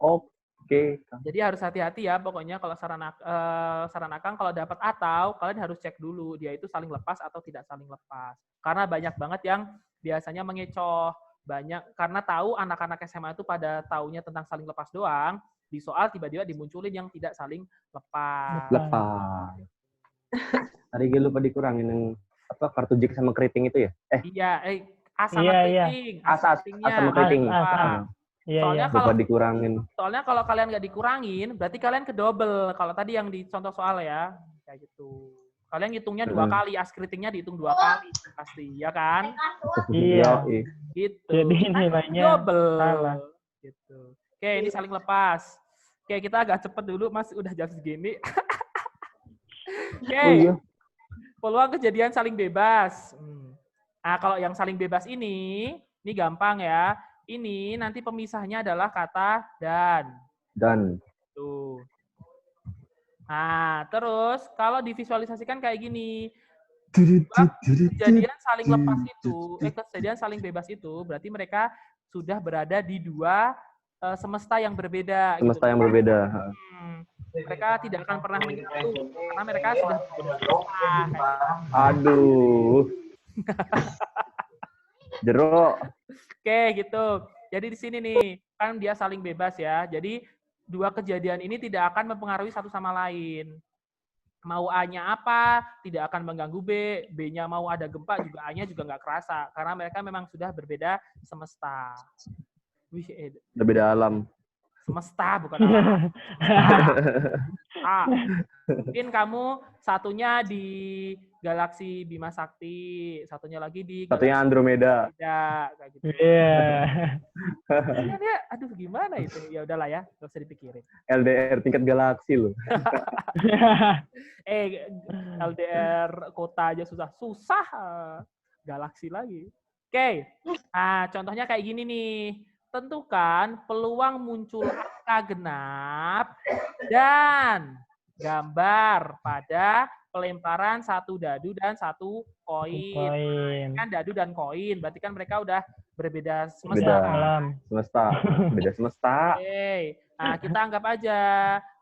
Oke. Jadi harus hati-hati ya. Pokoknya kalau saran Akang kalau dapat atau, kalian harus cek dulu dia itu saling lepas atau tidak saling lepas. Karena banyak banget yang biasanya mengecoh. Banyak karena tahu anak-anak SMA itu pada taunya tentang saling lepas doang, di soal tiba-tiba dimunculin yang tidak saling lepas. Tadi gue lupa dikurangin yang kartu jik sama keriting itu ya? Iya, A sama keriting. A sama keriting. Soalnya kalau dikurangin. Soalnya kalau kalian nggak dikurangin, berarti kalian kedouble. Kalau tadi yang di contoh soal ya, kayak gitu. Kalian hitungnya 2 kali, as keritingnya dihitung 2 kali pasti, ya kan? Iya. Gitu. Jadi nilainya double. Gitu. Oke, ini saling lepas. Oke, kita agak cepet dulu, Mas. Udah jam segini. Oke. Peluang kejadian saling bebas. Nah, kalau yang saling bebas ini gampang ya. Ini nanti pemisahnya adalah kata dan. Tuh. Nah, terus kalau divisualisasikan kayak gini. Kejadian saling lepas itu, kejadian saling bebas itu, berarti mereka sudah berada di dua semesta yang berbeda. Semesta gitu. yang berbeda. Mereka tidak akan pernah menyatu karena mereka sudah Aduh. Jeruk. Oke, gitu. Jadi di sini nih, kan dia saling bebas ya. Jadi dua kejadian ini tidak akan mempengaruhi satu sama lain. Mau A-nya apa, tidak akan mengganggu B. B-nya mau ada gempa, juga A-nya juga nggak kerasa. Karena mereka memang sudah berbeda semesta. Berbeda alam. Semesta, bukan alam. Mungkin kamu satunya di galaksi Bima Sakti, satunya lagi di satunya Andromeda. Kayak gitu. Iya. Ya, aduh gimana itu? Ya udahlah ya, nggak usah dipikirin. LDR tingkat galaksi loh. LDR kota aja susah galaksi lagi. Oke. Nah, contohnya kayak gini nih. Tentukan peluang muncul angka genap dan gambar pada pelemparan satu dadu dan satu koin. Kan dadu dan koin, berarti kan mereka udah berbeda semesta. Beda semesta. Oke. Nah, kita anggap aja.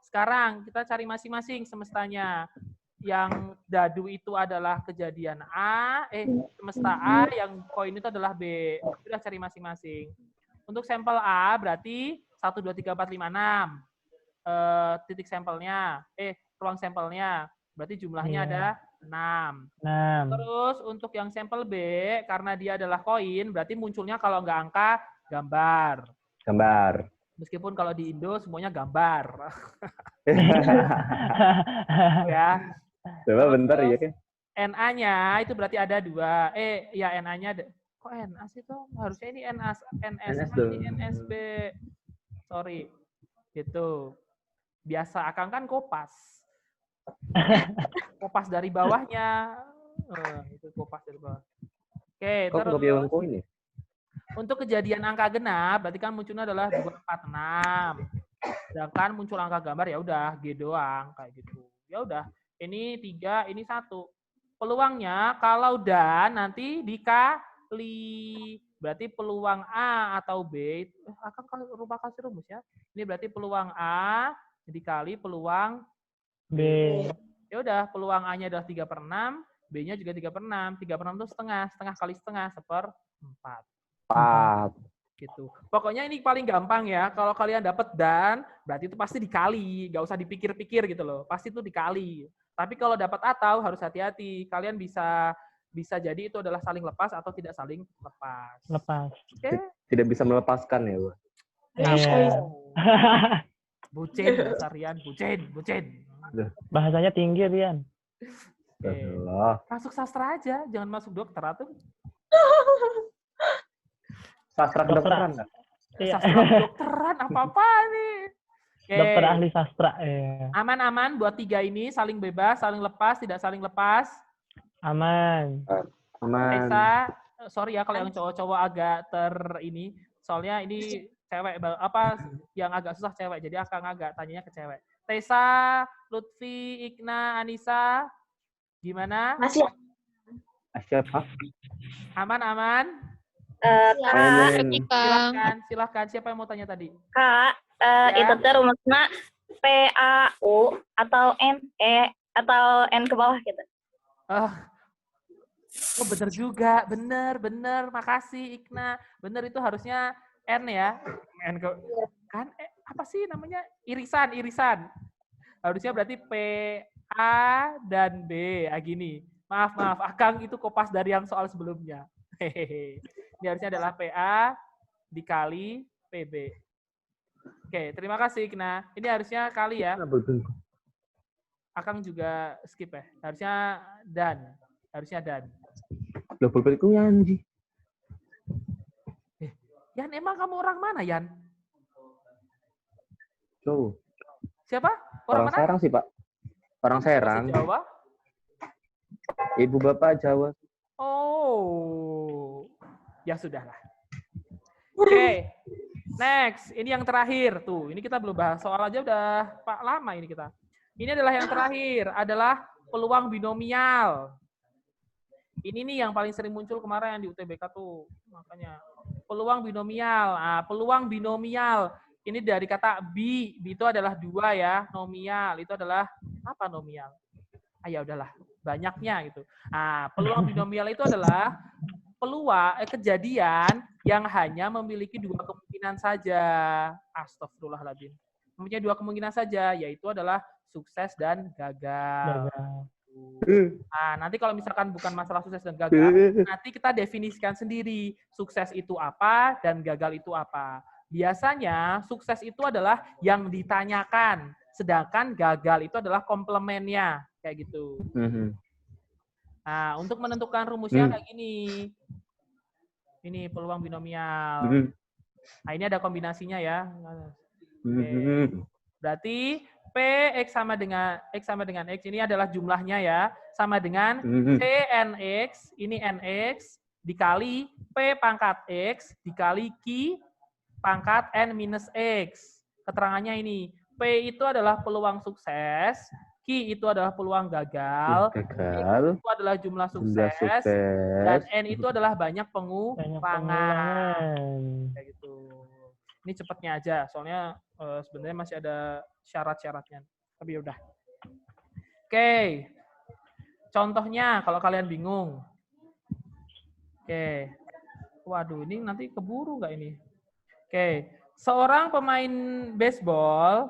Sekarang kita cari masing-masing semestanya. Yang dadu itu adalah kejadian A, semesta A, yang koin itu adalah B. Sudah cari masing-masing. Untuk sampel A berarti 1, 2, 3, 4, 5, 6. Titik sampelnya, ruang sampelnya. Berarti jumlahnya ada 6. Terus untuk yang sampel B, karena dia adalah koin, berarti munculnya kalau nggak angka, gambar. Meskipun kalau di Indo semuanya gambar. Ya. Coba bentar ya kan. NA-nya itu berarti ada 2. Ya NA-nya ada. Kok NA sih tuh? Harusnya ini NS ini NSB. Sorry. Gitu. Biasa Akang kan kopas. Kopas dari bawahnya. Itu kopas dari bawah. Oke, terus untuk kejadian angka genap berarti kan munculnya adalah 2, 4, 6. Sedangkan muncul angka gambar ya udah G doang kayak gitu. Ya udah. Ini 3, ini 1. Peluangnya kalau dan nanti dikali. Berarti peluang A atau B, akan lupa kasih rumus ya. Ini berarti peluang A dikali peluang B. Ya udah, peluang A-nya adalah 3/6, B-nya juga 3/6. 3/6 itu setengah, setengah kali setengah, 1/4. Gitu. Pokoknya ini paling gampang ya. Kalau kalian dapat dan, berarti itu pasti dikali. Nggak usah dipikir-pikir gitu loh. Pasti itu dikali. Tapi kalau dapat atau harus hati-hati. Kalian bisa jadi itu adalah saling lepas atau tidak saling lepas. Oke? Tidak bisa melepaskan ya, Bu. Bucin, dasar Rian. Bucin. Bahasanya tinggi, Rian. Masuk sastra aja, jangan masuk dokter atau sastra kedokteran nggak? Sastra kedokteran apa nih? Dokter ahli sastra. Aman-aman buat 3 ini, saling bebas, saling lepas, tidak saling lepas. Aman. Tessa, sorry ya kalau yang cowok-cowok agak ini, soalnya ini cewek yang agak susah cewek, jadi Akang agak tanyanya ke cewek. Tessa, Lutfi, Ikna, Anissa, gimana? Masih. Siapa? Aman? Silahkan. Siapa yang mau tanya tadi? Kak, itu tuh rumusnya PAU atau NE atau N ke bawah gitu. Oh bener juga, bener. Makasih Ikna. Bener itu harusnya N ya. N ke kan apa sih namanya? Irisan. Harusnya berarti P, A dan B. Gini. Maaf. Akang itu kopas dari yang soal sebelumnya. Hehehe. Ini harusnya adalah PA dikali PB. Oke, terima kasih Ikna. Ini harusnya kali ya. Akang juga skip ya. Harusnya dan. Loh, pulpen itu Yanji. Yan, emang kamu orang mana, Yan? Tuh. Siapa? Orang mana? Serang sih, Pak. Orang Serang. Jawa? Ibu bapak Jawa. Oh. Ya sudahlah. Oke. Next, ini yang terakhir tuh. Ini kita belum bahas soal aja udah lama ini kita. Ini adalah yang terakhir, adalah peluang binomial. Ini nih yang paling sering muncul kemarin di UTBK tuh. Makanya peluang binomial. Peluang binomial. Ini dari kata bi itu adalah 2 ya. Nomial itu adalah apa nomial? Ya udahlah, banyaknya gitu. Peluang binomial itu adalah kejadian yang hanya memiliki 2 kemungkinan saja. Astagfirullahaladzim. Mempunyai 2 kemungkinan saja, yaitu adalah sukses dan gagal. Nanti kalau misalkan bukan masalah sukses dan gagal, nanti kita definisikan sendiri sukses itu apa dan gagal itu apa. Biasanya sukses itu adalah yang ditanyakan, sedangkan gagal itu adalah komplemennya, kayak gitu. Untuk menentukan rumusnya kayak gini. Ini peluang binomial. Ini ada kombinasinya ya. Berarti P X sama dengan X ini adalah jumlahnya ya, sama dengan C NX, ini NX, dikali P pangkat X, dikali Q pangkat N minus X. Keterangannya ini, P itu adalah peluang sukses, Q itu adalah peluang gagal, X itu adalah jumlah sukses, dan N itu adalah banyak pengulangan. Kayak gitu. Ini cepatnya aja, soalnya sebenarnya masih ada syarat-syaratnya. Tapi udah. Oke. Contohnya kalau kalian bingung. Oke. Waduh, ini nanti keburu nggak ini? Oke. Seorang pemain baseball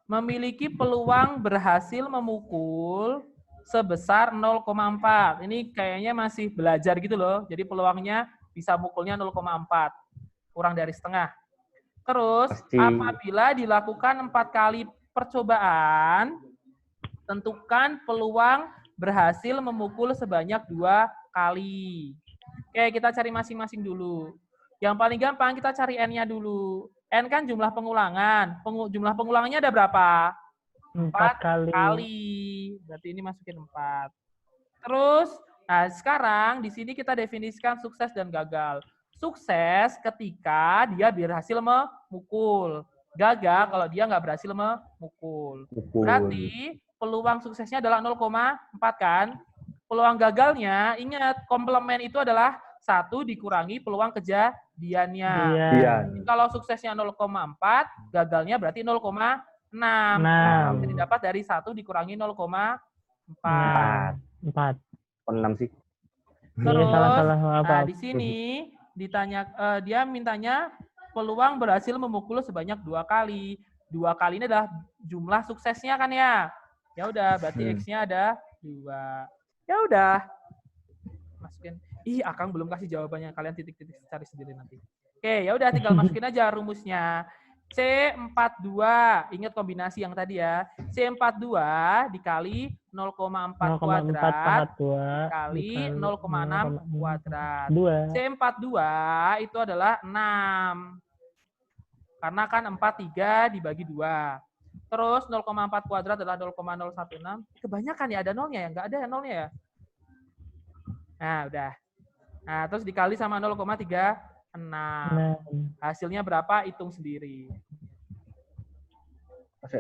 memiliki peluang berhasil memukul sebesar 0,4. Ini kayaknya masih belajar gitu loh. Jadi peluangnya bisa mukulnya 0,4. Kurang dari setengah. Terus, apabila dilakukan 4 kali percobaan, tentukan peluang berhasil memukul sebanyak 2 kali. Oke, kita cari masing-masing dulu. Yang paling gampang kita cari N-nya dulu. N kan jumlah pengulangan. Jumlah pengulangannya ada berapa? 4 kali. Berarti ini masukin 4. Terus, sekarang di sini kita definisikan sukses dan gagal. Sukses ketika dia berhasil memukul. Gagal kalau dia nggak berhasil memukul. Berarti peluang suksesnya adalah 0,4 kan? Peluang gagalnya, ingat, komplement itu adalah 1 dikurangi peluang kejadiannya. Kalau suksesnya 0,4, gagalnya berarti 0,6. Jadi didapat dari 1 dikurangi 0,4. 6 sih. Terus, di sini dia mintanya peluang berhasil memukul sebanyak 2 kali. 2 kali ini adalah jumlah suksesnya kan ya. Ya udah, berarti X-nya ada 2. Ya udah. Masukin. Akang belum kasih jawabannya. Kalian titik-titik cari sendiri nanti. Oke, ya udah tinggal masukin aja rumusnya. C42, ingat kombinasi yang tadi ya. C42 dikali 0,4 kuadrat kali 0,6 kuadrat. C42 itu adalah 6. Karena kan 43 dibagi 2. Terus 0,4 kuadrat adalah 0,016. Kebanyakan ya, ada nolnya ya? Nggak ada ya nolnya ya? Nah, udah. Nah, terus dikali sama 0,36. Hasilnya berapa? Hitung sendiri.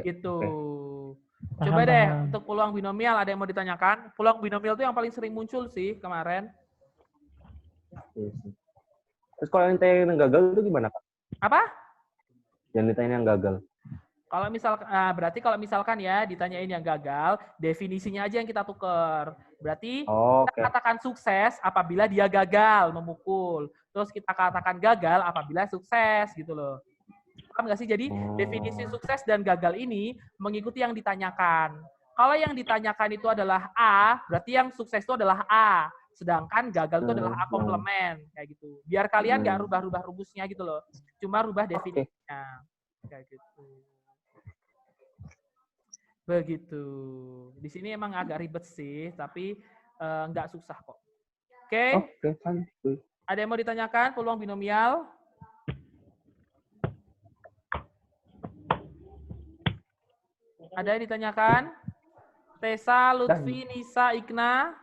Gitu. Coba deh, untuk peluang binomial ada yang mau ditanyakan? Peluang binomial itu yang paling sering muncul sih kemarin. Terus kalau yang ditanya yang gagal itu gimana, Pak? Apa? Yang ditanya yang gagal. Kalau berarti kalau misalkan ya ditanyain yang gagal, definisinya aja yang kita tuker. Berarti kita katakan sukses apabila dia gagal memukul. Terus kita katakan gagal apabila sukses gitu loh. Paham nggak sih? Jadi definisi sukses dan gagal ini mengikuti yang ditanyakan. Kalau yang ditanyakan itu adalah A, berarti yang sukses itu adalah A. Sedangkan gagal itu adalah A komplement. Kayak gitu. Biar kalian nggak rubah-rubah rumusnya gitu loh. Cuma rubah definisinya. Kayak gitu. Begitu. Di sini emang agak ribet sih, tapi nggak susah kok. Oke. Ada yang mau ditanyakan peluang binomial? Ada yang ditanyakan? Tessa, Lutfi, Nisa, Ikna?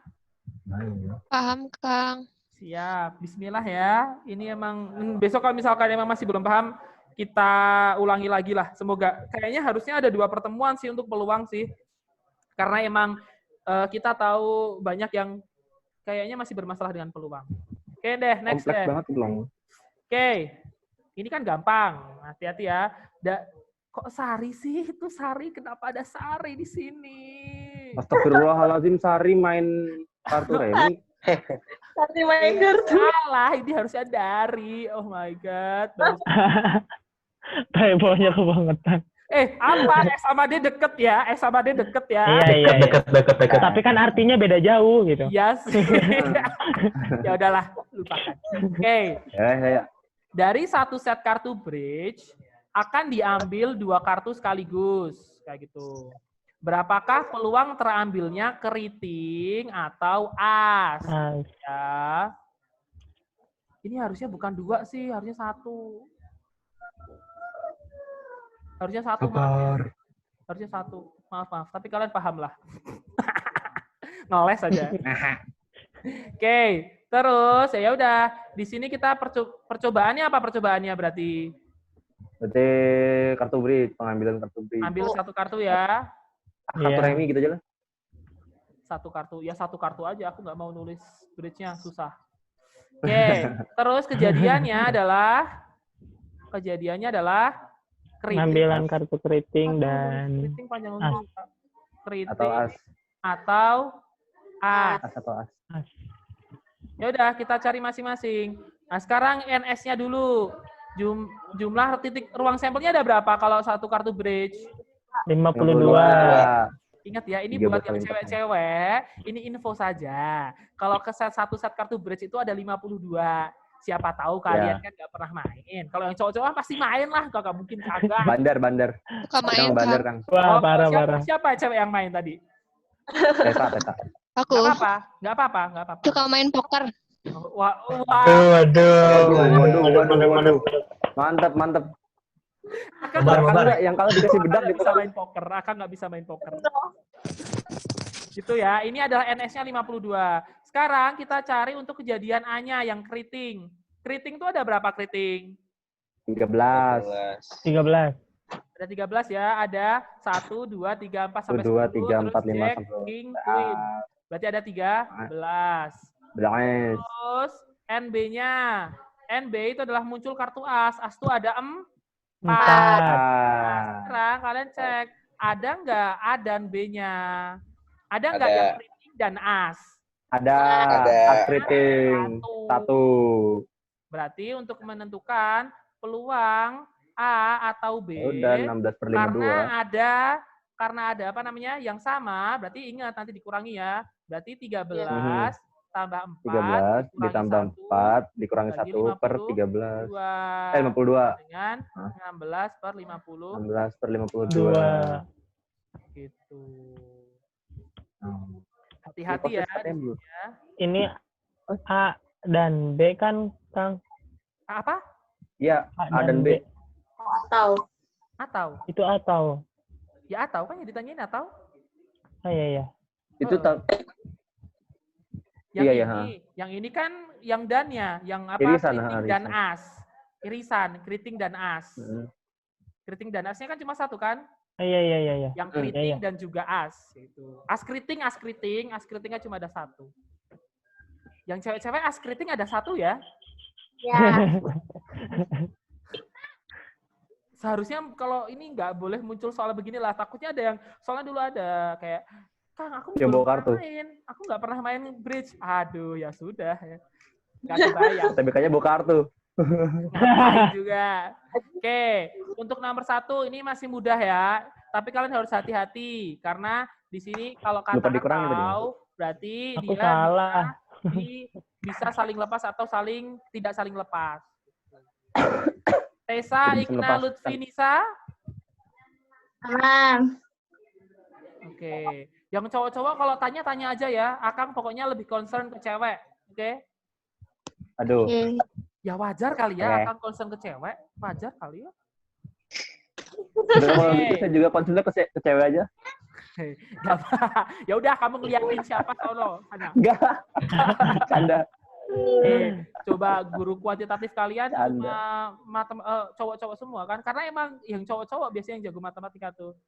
Paham, Kang. Siap. Bismillah ya. Ini emang besok kalau misalkan emang masih belum paham, kita ulangi lagi lah. Semoga kayaknya harusnya ada 2 pertemuan sih untuk peluang sih. Karena emang kita tahu banyak yang kayaknya masih bermasalah dengan peluang. Oke deh, next Kompleks deh. banget peluang. Oke, ini kan gampang. Hati-hati ya. Kok Sari sih? Itu Sari, kenapa ada Sari di sini? Astagfirullahaladzim, Sari main kartu remi. Sari main kartu. Salah, ini harusnya Dari. Oh my God. Typo-nya kebangetan. Apa? X sama D deket ya? X sama D deket ya? Iya. Deket. Tapi kan artinya beda jauh gitu. Iya sih. Ya udahlah, lupakan. Oke. Ya. Dari satu set kartu bridge akan diambil 2 kartu sekaligus, kayak gitu. Berapakah peluang terambilnya keriting atau as? Ya. Ini harusnya bukan 2 sih, harusnya 1. Harusnya 1, maaf. Harusnya 1. Maaf. Tapi kalian paham lah. Ngeles aja. Oke, terus ya udah. Di sini kita percobaannya apa percobaannya berarti? Berarti kartu bridge, pengambilan kartu bridge. Ambil 1 kartu ya. Kartu remi gitu aja lah. 1 kartu. Ya 1 kartu aja. Aku nggak mau nulis bridge-nya, susah. Oke, terus kejadiannya adalah pengambilan kartu keriting dan keriting panjang untuk keriting atau as. atau as. Ya udah, kita cari masing-masing. Nah, sekarang NS-nya dulu. Jumlah titik ruang sampelnya ada berapa kalau 1 kartu bridge? 52. Ingat ya, ini buat yang cewek-cewek, ini info saja. Kalau ke satu set kartu bridge itu ada 52. Siapa tahu kalian kan nggak pernah main. Kalau yang cowok-cowok pasti main lah, nggak mungkin kagak. Bandar. Suka main, bandar, Kang. Wah, parah. Siapa cewek yang main tadi? Peta. Aku. Nggak apa-apa. Suka main poker. Waduh. Mantap. Mabar. Yang kalau dikasih bedak nggak bisa main poker. Akan nggak bisa main poker. Gitu ya. Ini adalah NS-nya 52. Sekarang kita cari untuk kejadian A-nya yang keriting. Keriting itu ada berapa keriting? 13. Ada 13 ya. Ada 1, 2, 3, 4 sampai 2, 10. 3, 4, 5 Jack, sampai King, Queen. Berarti ada 13. Belas. Terus NB-nya. NB itu adalah muncul kartu as. As itu ada 4. Sekarang kalian cek. Ada nggak A dan B-nya? Ada nggak yang keriting dan as? Ada. As keriting. 1. Berarti untuk menentukan peluang A atau B. Udah 16/52. Karena ada apa namanya yang sama, berarti ingat nanti dikurangi ya. Berarti 13 tambah 4 ditambah 4 dikurangi 1 per 13. 52. Dengan 16/50. 16/52. Gitu. Hati-hati ya. Ini A dan B kan, Kang? Apa? Iya, A dan B. Atau. Itu atau. Ya atau kan yang ditanyain atau? Iya. Itu Yang ini kan yang dannya, yang apa? Irisan, Keriting dan as. Irisan, keriting dan as. Keriting dan asnya kan cuma 1 kan? Iya. Yang keriting dan juga as. Itu. As keritingnya cuma ada 1. Yang cewek-cewek as keriting ada 1 ya? Ya. Seharusnya kalau ini nggak boleh muncul soal beginilah. Takutnya ada yang, soalnya dulu ada kayak, Kang, aku belum pernah main. Aku nggak pernah main bridge. Aduh, ya sudah. Ya. Nggak kebayang. TBK-nya bawa kartu. Ngapain juga. Oke, untuk nomor 1 ini masih mudah ya. Tapi kalian harus hati-hati. Karena di sini kalau kata atau, berarti aku dia salah. bisa saling lepas atau tidak saling lepas. Tessa, Ikna, Lutfi, Nisa. Aman. Oke. Yang cowok-cowok kalau tanya aja ya. Akang pokoknya lebih concern ke cewek. Oke? Aduh. Ya wajar kali ya. Akang concern ke cewek. Wajar kali ya. Kalau gitu saya juga concernnya ke cewek aja. Ya udah, kamu ngeliatin siapa sono. Enggak. Canda. Coba guru kuantitatif kalian cuma cowok-cowok semua kan? Karena emang yang cowok-cowok biasanya yang jago matematika tuh.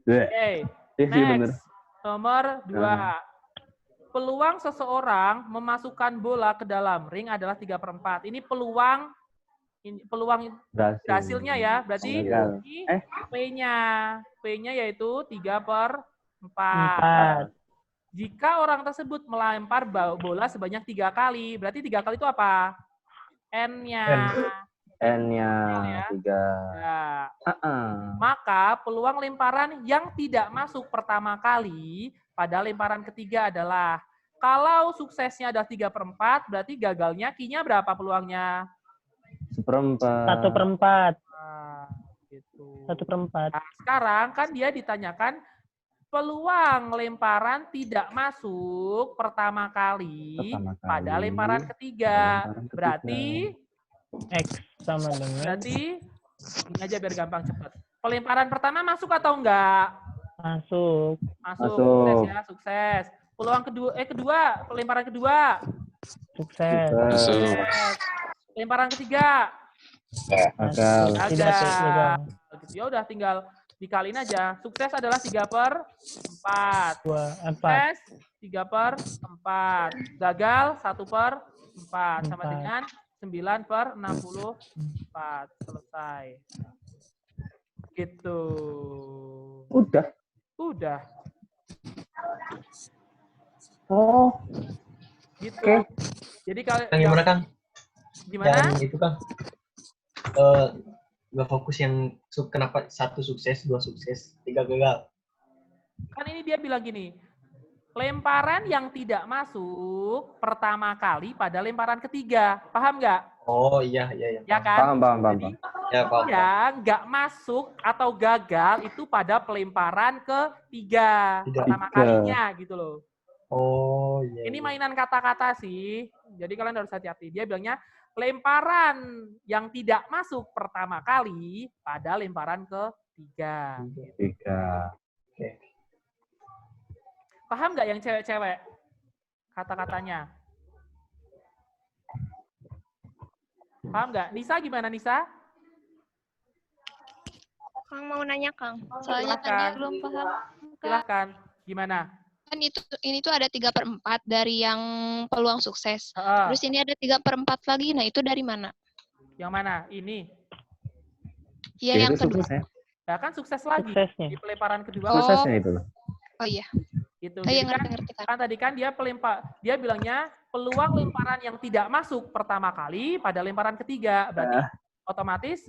Oke, Iya sih bener. Next, nomor 2. Peluang seseorang memasukkan bola ke dalam ring adalah 3/4. Ini peluang berhasilnya ya. Berarti Gagal. ini P-nya. P-nya yaitu 3/4. 4. Jika orang tersebut melempar bola sebanyak 3 kali, berarti 3 kali itu apa? N-nya. N-nya Ya. 3. Nah, maka peluang lemparan yang tidak masuk pertama kali pada lemparan ketiga adalah kalau suksesnya ada 3/4, berarti gagalnya Q-nya berapa peluangnya? 1/4. 1/4. Nah, gitu. 1/4. Nah, sekarang kan dia ditanyakan peluang lemparan tidak masuk pertama kali pada lemparan ketiga. Berarti X sama dengan. Berarti ini aja biar gampang cepat. Pelemparan pertama masuk atau enggak? Masuk. Masuk. Sukses ya, sukses. Peluang kedua, pelemparan kedua. Sukses. Masuk. Pelemparan ketiga. Gagal. Tidak gagal. Ya udah tinggal dikaliin aja. Sukses adalah 3/4. 4. Sukses 3/4. Gagal 1/4. Sama dengan 9/64. Selesai. Gitu. Udah. Oh. Gitu. Oke. Jadi kalau Gimana Kang? Gimana? Yang itu Kang. Nggak fokus yang kenapa 1 sukses, 2 sukses, 3 gagal. Kan ini dia bilang gini, lemparan yang tidak masuk pertama kali pada lemparan ketiga. Paham nggak? Oh iya. Ya kan? Paham. Jadi, Ya, paham. yang nggak masuk atau gagal itu pada pelemparan ketiga. Pertama kalinya gitu loh. Oh iya. Ini mainan kata-kata sih. Jadi kalian harus hati-hati. Dia bilangnya lemparan yang tidak masuk pertama kali pada lemparan ketiga. 3. Paham nggak yang cewek-cewek kata-katanya? Paham nggak? Nisa gimana Nisa? Kang mau nanya Kang. Soalnya Silakan. tadi belum paham. Silahkan. Gimana? Kan ini tuh ada 3/4 dari yang peluang sukses. Terus ini ada 3/4 lagi. Nah itu dari mana? Yang mana? Ini. Iya yang kedua. Ya kan sukses lagi. Suksesnya. Di pelemparan kedua. Suksesnya itu loh. Oh iya. Gitu. Oh iya, Jadi ngerti. kan tadi kan dia bilangnya peluang lemparan yang tidak masuk pertama kali pada lemparan ketiga. Berarti otomatis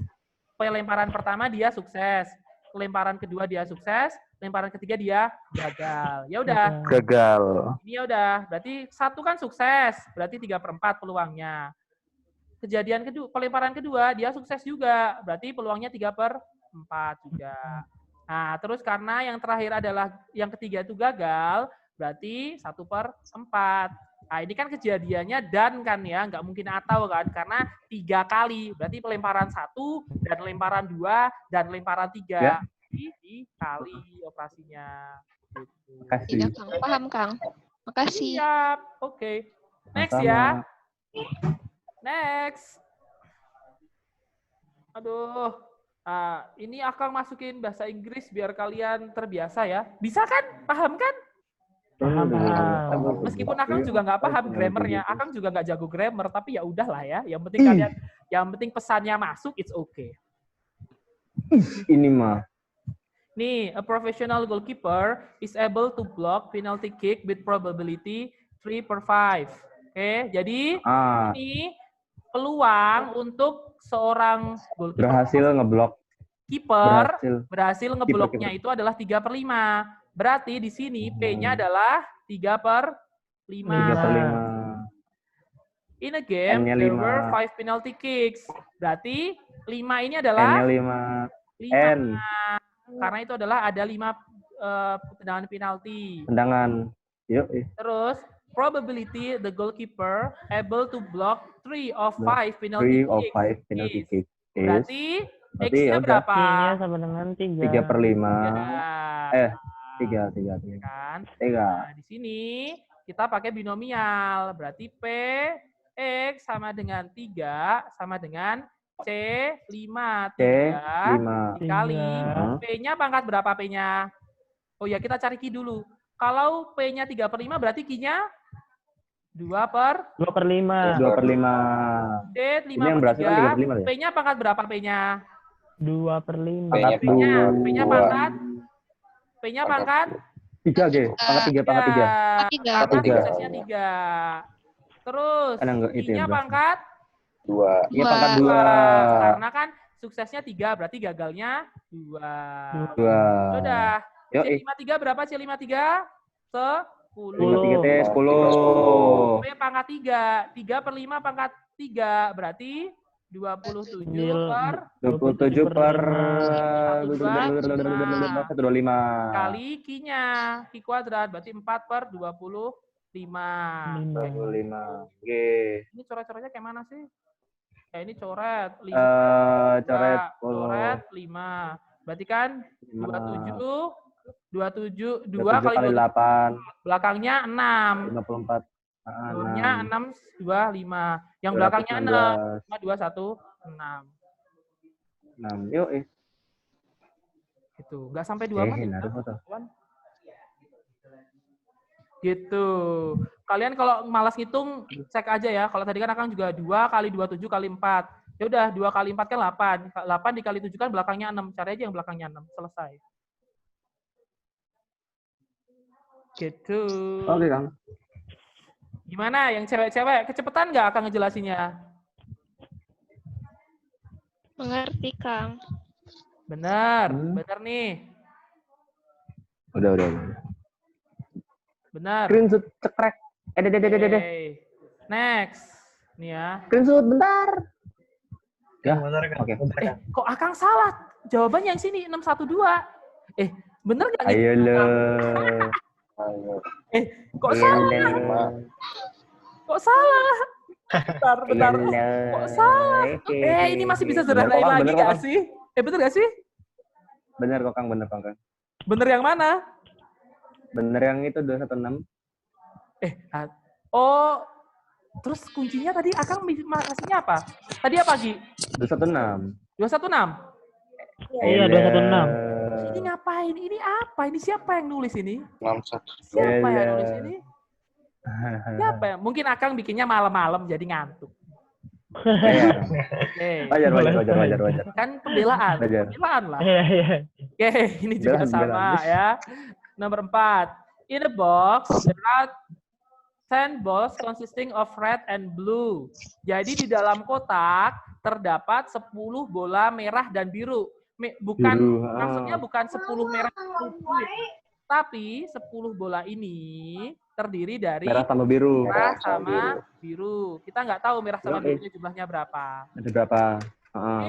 pelemparan pertama dia sukses, lemparan kedua dia sukses, lemparan ketiga dia gagal. Ya udah. Gagal. Ini ya udah. Berarti 1 kan sukses, berarti 3/4 peluangnya. Kejadian kedua, pelemparan kedua dia sukses juga, berarti peluangnya 3/4 juga. Nah, terus karena yang terakhir adalah yang ketiga itu gagal, berarti 1/4. Nah, ini kan kejadiannya dan kan ya, nggak mungkin atau kan, karena 3 kali. Berarti pelemparan 1 dan lemparan 2 dan lemparan 3. Ya. Dikali operasinya. Gitu. Iya Kang, paham Kang. Makasih. Siap, oke. Next Sama. ya. Next. Aduh. Ini Akang masukin bahasa Inggris biar kalian terbiasa ya. Bisa kan? Paham kan? Paham. Meskipun Akang juga nggak paham grammarnya, Akang juga nggak jago grammar, tapi ya udahlah ya. Yang penting yang penting pesannya masuk, it's okay. Ini mah. Nih, a professional goalkeeper is able to block penalty kick with probability 3/5. Oke, jadi ini peluang untuk seorang goalkeeper Berhasil ngeblok. Berhasil ngebloknya itu adalah 3/5. Berarti di sini P-nya adalah 3/5. 3/5. In a game, there were 5 penalty kicks. Berarti 5 ini adalah N-nya 5. 5. N. Karena itu adalah ada 5 tendangan penalti. Tendangan. Yuk. Terus, probability the goalkeeper able to block 3 of 5 penalty 3 of kicks. 5 penalty kicks. Berarti ya X-nya berapa? Q-nya sama dengan 3. 3/5. Ya. 3. Kan? 3. Nah, di sini kita pakai binomial. Berarti P X sama dengan 3 sama dengan C5. 3 C5 dikali P-nya pangkat berapa P-nya? Oh ya, kita cari Q dulu. Kalau P-nya 3/5 berarti Q-nya 2/5. 2/5. 2/5. D, Ini yang berhasil kan 3/5 ya? P-nya pangkat berapa P-nya? 2/5. Pangkat P-nya pangkat? P-nya pangkat? 3, G. Pangkat 3, pangkat 3. Karena suksesnya 3. Terus, I-nya pangkat? 2. Iya, pangkat 2. Karena kan suksesnya 3, berarti gagalnya 2. 2. Udah. Yoi. C53 berapa C53? 10. 53 T 10. P pangkat 3. 3/5 pangkat 3. Berarti 27 per 27 per 125 125 kali Q-nya. Q kuadrat berarti 4 per 25. 25. Oke. Ini coret-coretnya kayak mana sih? Ini coret 5. Coret 5. Berarti kan 27 2 kali 8. Belakangnya 6. 54. Nya 6 25. Yang belakangnya 6. 2 1 6. 6. Yuk, Gitu. Enggak sampai 2 menit. Gitu. Kalian kalau malas ngitung cek aja ya. Kalau tadi kan Akang juga 2 kali 27 kali 4. Ya udah 2 kali 4 kan 8. 8 dikali 7 kan belakangnya 6. Cari aja yang belakangnya 6. Selesai. Gitu. Oke, Kang. Gimana yang cewek-cewek? Kecepatan nggak Akang ngejelasinnya? Mengerti, Kang. Benar. Benar nih. Udah. Benar. Screenshot cekrek. Next. Nih ya. Screenshot bentar. Ya. Oke. Kok Akang salah? Jawabannya yang sini 612. Bener nggak? Ayo lo. Kok salah? Kok salah? Bentar. Kok salah? Ini masih bisa sederhanain lagi nggak sih? Bener nggak sih? Bener kok, Kang. Bener, Kang. Bener yang mana? Bener yang itu 216. Terus kuncinya tadi Akang masihnya apa? Tadi apa, Gi? 216. 216? Iya, 216. Ini ngapain? Ini apa? Ini siapa yang nulis ini? 61. Siapa yang nulis ini? Siapa ya? Mungkin Akang bikinnya malam-malam jadi ngantuk. Wajar. Kan pembelaan. Pembelaan lah. Oke, ini juga sama ya. Nomor 4. In a box, there are 10 balls consisting of red and blue. Jadi di dalam kotak terdapat 10 bola merah dan biru. Maksudnya bukan 10 merah dan biru, tapi 10 bola ini terdiri dari merah sama biru. Merah sama biru. Kita nggak tahu merah sama birunya jumlahnya berapa. Ada berapa?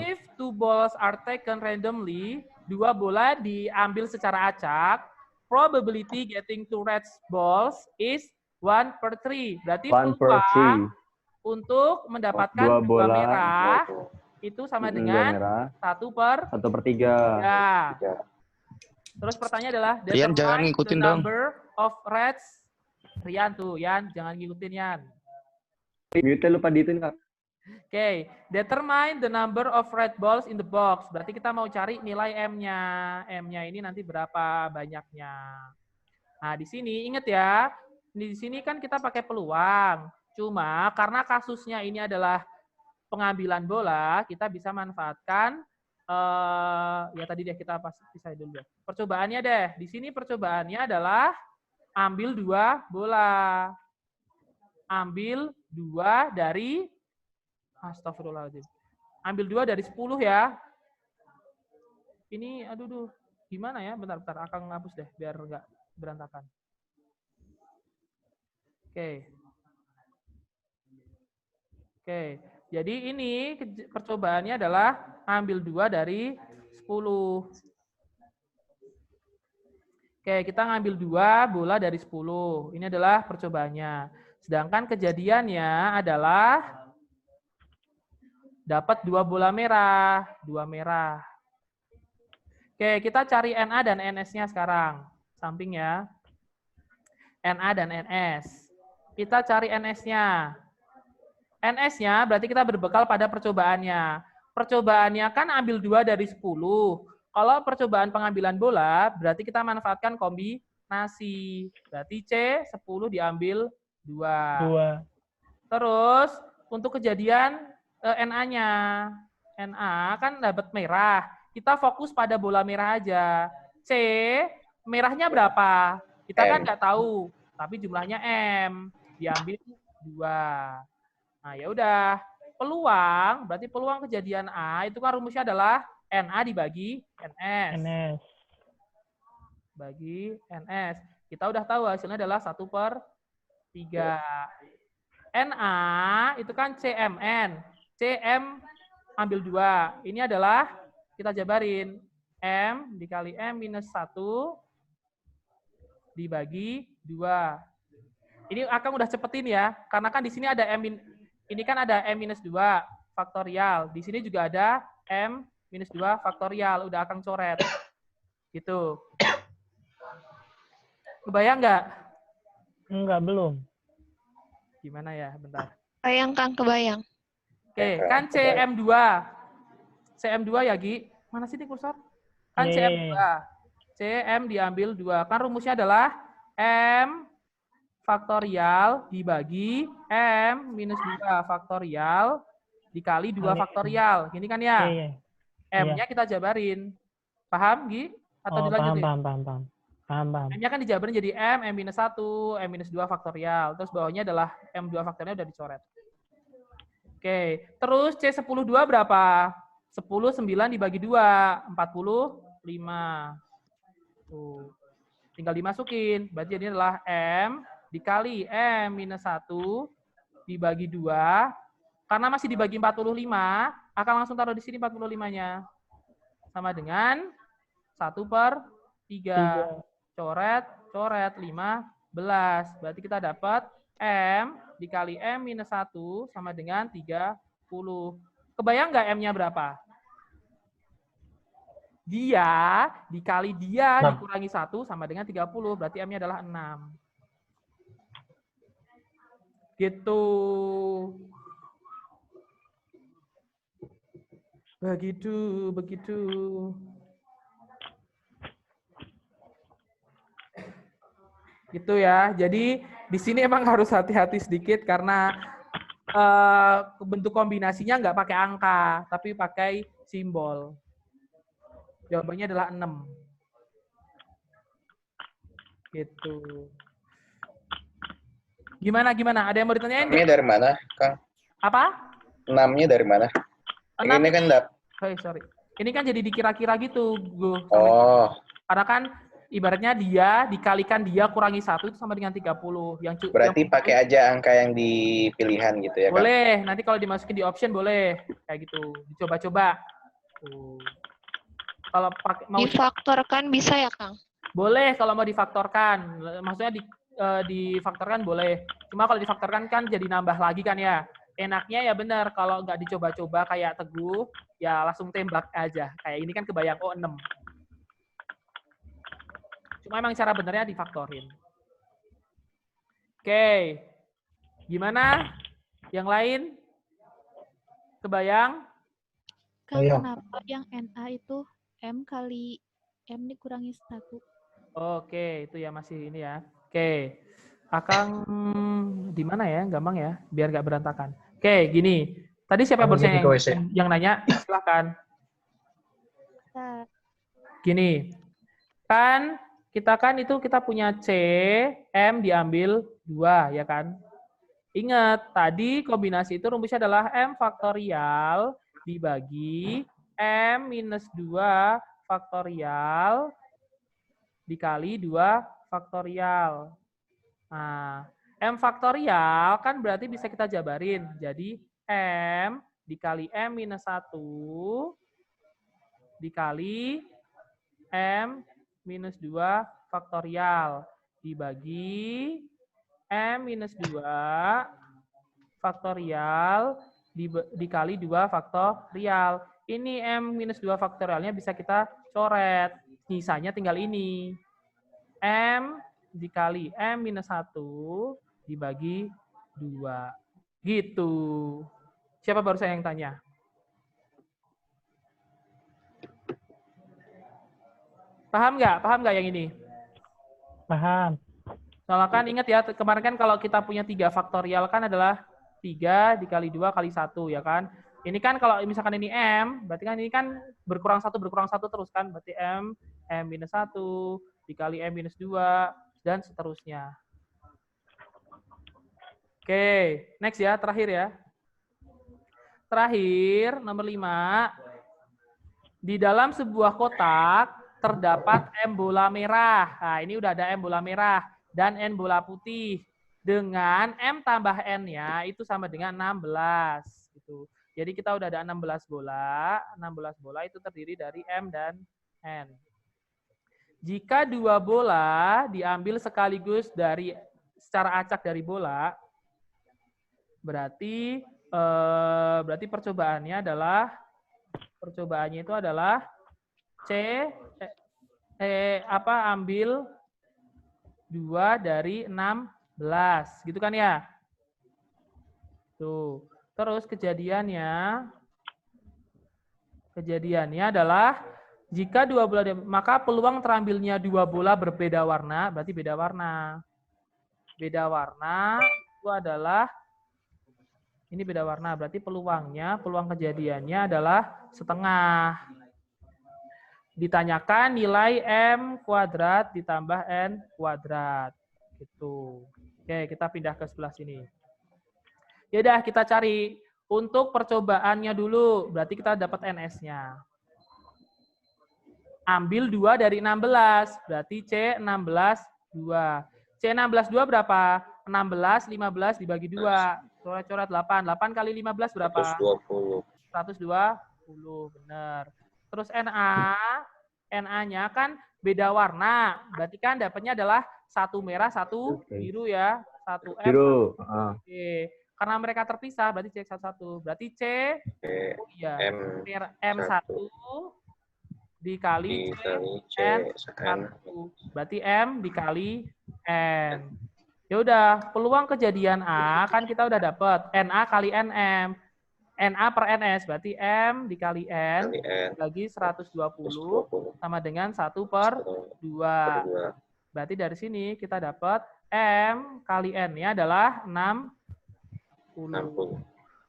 If 2 balls are taken randomly, 2 bola diambil secara acak, probability getting 2 red balls is 1/3. Berarti peluang untuk mendapatkan 2 merah itu sama dengan 1/3. Ya. Terus pertanyaannya adalah Rian jangan ngikutin dong. Number of reds. Rian tuh, Yan jangan ngikutin Yan. Mute lupa diituin, Kak. Oke, determine the number of red balls in the box. Berarti kita mau cari nilai M-nya. M-nya ini nanti berapa banyaknya. Nah, di sini ingat ya, di sini kan kita pakai peluang. Cuma karena kasusnya ini adalah pengambilan bola, kita bisa manfaatkan ya tadi deh kita pisah dulu deh. Percobaannya deh. Di sini percobaannya adalah ambil 2 bola. Ambil 2 dari astagfirullahaladzim. Ambil 2 dari 10 ya. Ini aduh gimana ya? Bentar Akang ngapus deh biar enggak berantakan. Oke. Jadi ini percobaannya adalah ambil 2 dari 10. Oke, kita ngambil 2 bola dari 10. Ini adalah percobaannya. Sedangkan kejadiannya adalah dapat 2 bola merah. 2 merah. Oke, kita cari NA dan NS-nya sekarang. Samping ya. NA dan NS. Kita cari NS-nya. NS-nya berarti kita berbekal pada percobaannya. Percobaannya kan ambil 2 dari 10. Kalau percobaan pengambilan bola, berarti kita manfaatkan kombinasi. Berarti C 10 diambil 2. Terus untuk kejadian NA-nya. NA kan dapat merah. Kita fokus pada bola merah aja. C, merahnya berapa? Kita kan nggak tahu, tapi jumlahnya M. Diambil 2. Nah, ya udah. Peluang, berarti peluang kejadian A itu kan rumusnya adalah NA dibagi NS. Bagi NS. Kita udah tahu hasilnya adalah 1/3. NA itu kan CMN. CM ambil 2. Ini adalah, kita jabarin. M dikali M minus 1 dibagi 2. Ini Akang udah cepetin ya. Karena kan di sini ada M, ini kan ada M minus 2 faktorial. Di sini juga ada M minus 2 faktorial. Udah Akang coret. Gitu. Kebayang nggak? Enggak, belum. Gimana ya? Bentar. Kebayang, Kang, kebayang. Oke, kan CM2. CM2 ya, Gi? Mana sih ini kursor? Kan CM2. CM diambil 2. Kan rumusnya adalah M faktorial dibagi M minus 2 faktorial dikali 2 faktorial. Gini kan ya? M-nya kita jabarin. Paham, Gi? Atau dilanjutin? Paham. M-nya kan dijabarin jadi M, M minus 1, M minus 2 faktorial. Terus bawahnya adalah M2 faktorial udah dicoret. Oke, terus C12 berapa? 10, 9 dibagi 2, 45. Tuh. Tinggal dimasukin. Berarti ini adalah M dikali M minus 1 dibagi 2. Karena masih dibagi 45, akan langsung taruh di sini 45-nya. Sama dengan 1/3. Coret, 15. Berarti kita dapat M dikali M minus 1 sama dengan 30. Kebayang nggak M-nya berapa? Dia dikali dia dikurangi 1 sama dengan 30. Berarti M-nya adalah 6. Gitu. Begitu. Gitu ya. Jadi di sini emang harus hati-hati sedikit karena bentuk kombinasinya nggak pakai angka, tapi pakai simbol. Jawabannya adalah 6. Gitu. Gimana? Ada yang mau ditanyain? 6-nya dari mana, Kang? Apa? 6-nya dari mana? Ini kan sorry. Ini kan jadi dikira-kira gitu, Gu. Oh. Karena kan ibaratnya dia dikalikan dia kurangi 1 itu sama dengan 30. Berarti pakai aja angka yang di pilihan gitu ya, Kang? Boleh. Nanti kalau dimasukin di option boleh. Kayak gitu. Dicoba-coba. Kalau mau difaktorkan bisa ya, Kang? Boleh kalau mau difaktorkan. Maksudnya difaktorkan boleh. Cuma kalau difaktorkan kan jadi nambah lagi kan ya. Enaknya ya benar kalau nggak dicoba-coba kayak Teguh, ya langsung tembak aja. Kayak ini kan kebayang 6. Cuma emang cara benernya difaktorin. Oke. Gimana? Yang lain? Kebayang? Kang, kenapa yang NA itu M kali M dikurangi 1? Oke, itu ya masih ini ya. Oke. Akang di mana ya? Gampang ya, biar nggak berantakan. Oke, gini. Tadi siapa yang nanya? Silakan. Gini. Kan kita punya C, M diambil 2, ya kan? Ingat, tadi kombinasi itu rumusnya adalah M faktorial dibagi M minus 2 faktorial dikali 2 faktorial. Nah, M faktorial kan berarti bisa kita jabarin. Jadi, M dikali M minus 1 dikali M minus 2 faktorial dibagi M minus 2 faktorial dikali 2 faktorial. Ini M minus 2 faktorialnya bisa kita coret. Sisanya tinggal ini. M dikali M minus 1 dibagi 2. Gitu. Siapa baru saya yang tanya? Paham nggak? Paham nggak yang ini? Paham. Soalnya kan ingat ya, kemarin kan kalau kita punya 3 faktorial kan adalah 3 dikali 2 kali 1, ya kan? Ini kan kalau misalkan ini M, berarti kan ini kan berkurang satu terus kan? Berarti M minus 1, dikali M minus 2, dan seterusnya. Oke, next ya, terakhir ya. Terakhir, nomor 5. Di dalam sebuah kotak terdapat M bola merah. Nah, ini udah ada M bola merah dan N bola putih. Dengan M tambah N-nya itu sama dengan 16. Gitu. Jadi kita udah ada 16 bola. 16 bola itu terdiri dari M dan N. Jika 2 bola diambil sekaligus dari secara acak dari bola, berarti percobaannya itu adalah ambil 2 dari 16, gitu kan ya? Tuh. Terus kejadiannya adalah jika 2 bola, maka peluang terambilnya 2 bola berbeda warna, berarti beda warna. Beda warna itu adalah ini beda warna, berarti peluang kejadiannya adalah setengah. Ditanyakan nilai M kuadrat ditambah N kuadrat. Gitu. Oke, kita pindah ke sebelah sini. Yaudah, kita cari untuk percobaannya dulu. Berarti kita dapat NS-nya. Ambil 2 dari 16. Berarti C 16, 2. C 16, 2 berapa? 16, 15 dibagi 2. Coret-coret 8. 8 kali 15 berapa? 120. 120, benar. Terus NA-nya kan beda warna. Berarti kan dapatnya adalah 1 merah, 1 biru ya. 1 M. Biru. Oke. Karena mereka terpisah, berarti C 1. Berarti C M1 dikali C N1. Berarti M dikali N. Ya udah, peluang kejadian A kan kita udah dapat NA kali NM. NA per NS berarti M dikali N bagi 120 sama dengan 1 per 2. Berarti dari sini kita dapat M kali N-nya adalah 60.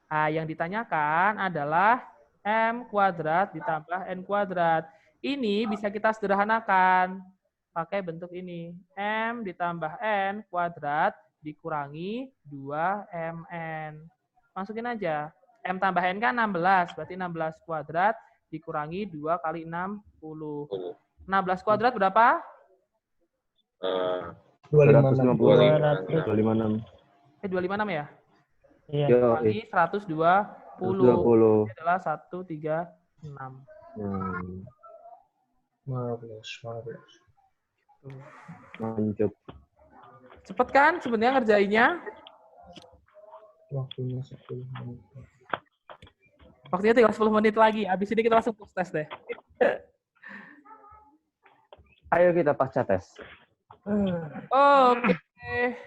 Nah, yang ditanyakan adalah M kuadrat ditambah N kuadrat. Ini bisa kita sederhanakan pakai bentuk ini. M ditambah N kuadrat dikurangi 2MN. Masukin aja. M tambah N kan 16, berarti 16 kuadrat dikurangi 2 kali 60. 16 kuadrat berapa? 256. 256. 256 ya? Iya. Kali 120. Ini adalah 136. Marvelous. Mantap. Cepet kan sebenarnya ngerjainnya? Waktunya 10 menit. Waktunya tinggal 10 menit lagi. Habis ini kita langsung post tes deh. Ayo kita pasca tes. Oke.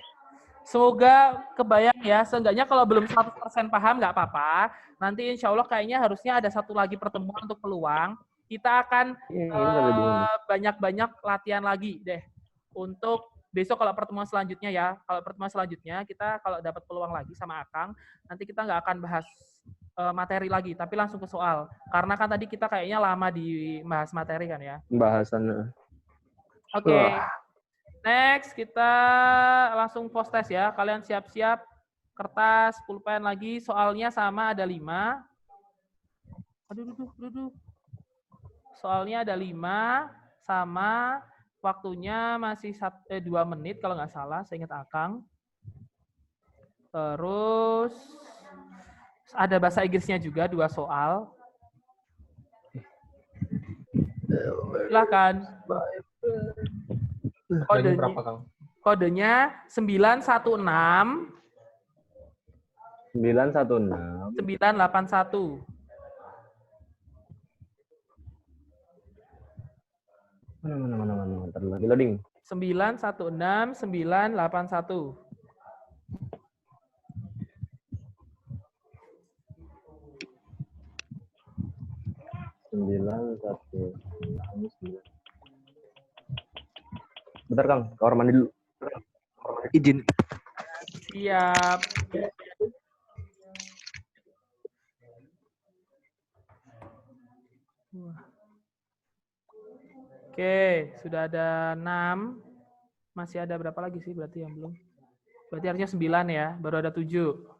Semoga kebayang ya. Seenggaknya kalau belum 100% paham nggak apa-apa. Nanti insya Allah kayaknya harusnya ada satu lagi pertemuan untuk peluang. Kita akan banyak-banyak latihan lagi deh. Untuk besok kalau pertemuan selanjutnya ya. Kalau pertemuan selanjutnya kita kalau dapat peluang lagi sama Akang, nanti kita nggak akan bahas materi lagi, tapi langsung ke soal. Karena kan tadi kita kayaknya lama di bahas materi kan ya. Pembahasan. Oke. Next, kita langsung post test ya. Kalian siap-siap kertas, pulpen lagi. Soalnya sama ada 5. Aduh. Soalnya ada 5 sama waktunya masih 2 menit kalau nggak salah, saya ingat Akang. Terus ada bahasa Inggrisnya juga 2 soal. Silakan. Kodenya 916 981. Mana. Lagi loading. 916 981. Bentar Kang, kamar mandi dulu. Izin. Siap. Oke, sudah ada 6. Masih ada berapa lagi sih berarti yang belum? Berarti harusnya 9 ya, baru ada 7.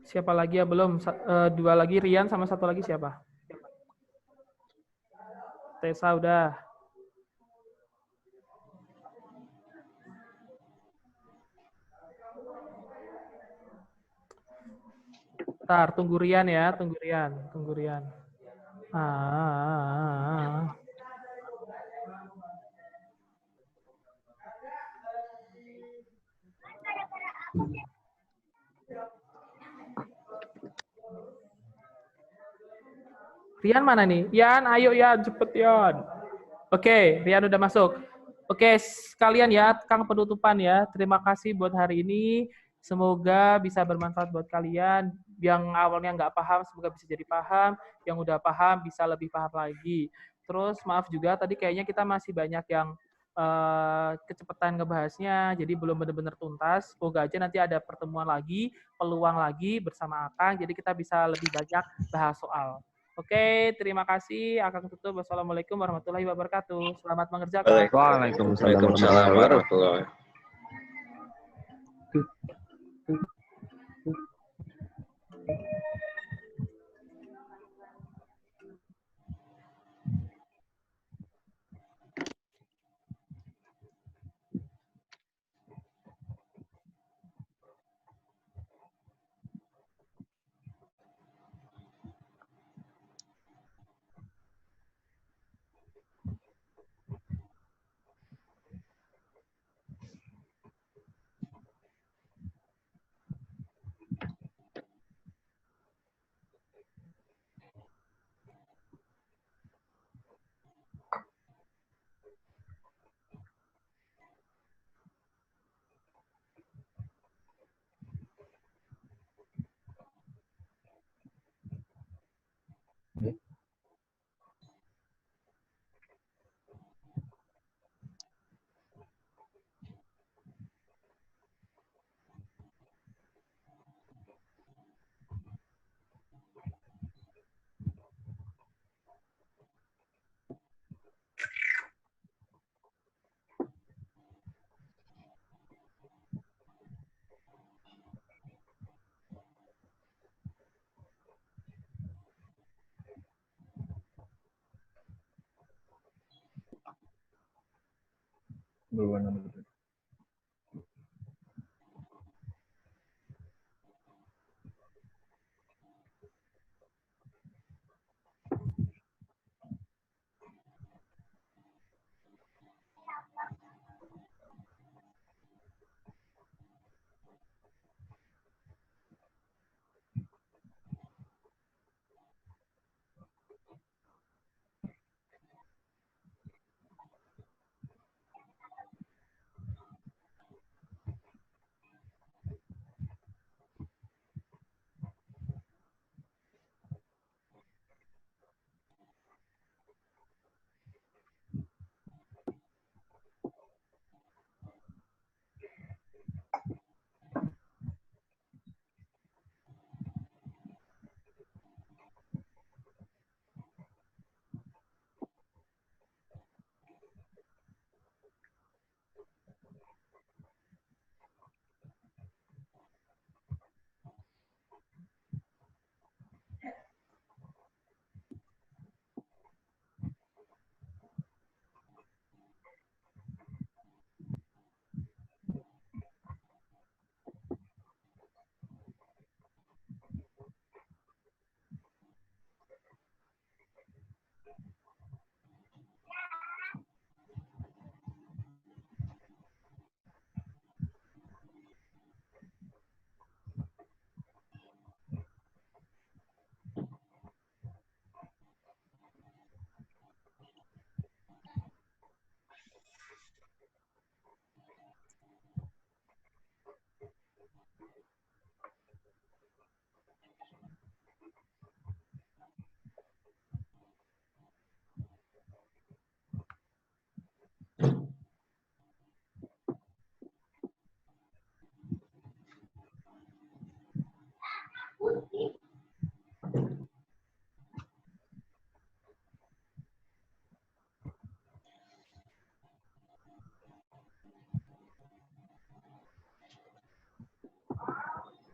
Siapa lagi ya belum? 2 lagi, Rian sama 1 lagi siapa? Tessa udah. Ntar, tunggu Rian ya, tunggu Rian. Rian mana nih? Rian, ayo Rian, cepet Rian. Oke, Rian udah masuk. Oke, sekalian ya, Kang penutupan ya. Terima kasih buat hari ini. Semoga bisa bermanfaat buat kalian. Yang awalnya nggak paham, semoga bisa jadi paham. Yang udah paham, bisa lebih paham lagi. Terus maaf juga, tadi kayaknya kita masih banyak yang kecepatan ngebahasnya, jadi belum benar-benar tuntas. Semoga aja nanti ada pertemuan lagi, peluang lagi bersama Akang, jadi kita bisa lebih banyak bahas soal. Oke, terima kasih. Akang tutup. Wassalamualaikum warahmatullahi wabarakatuh. Selamat mengerjakan. Waalaikumsalam warahmatullahi wabarakatuh.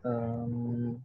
10.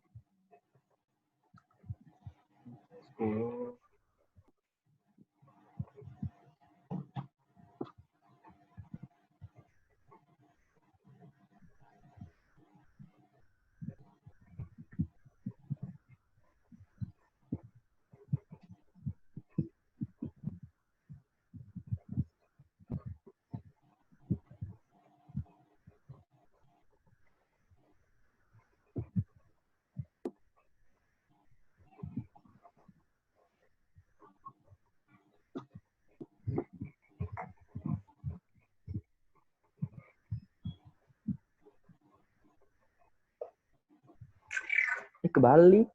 Kebalik.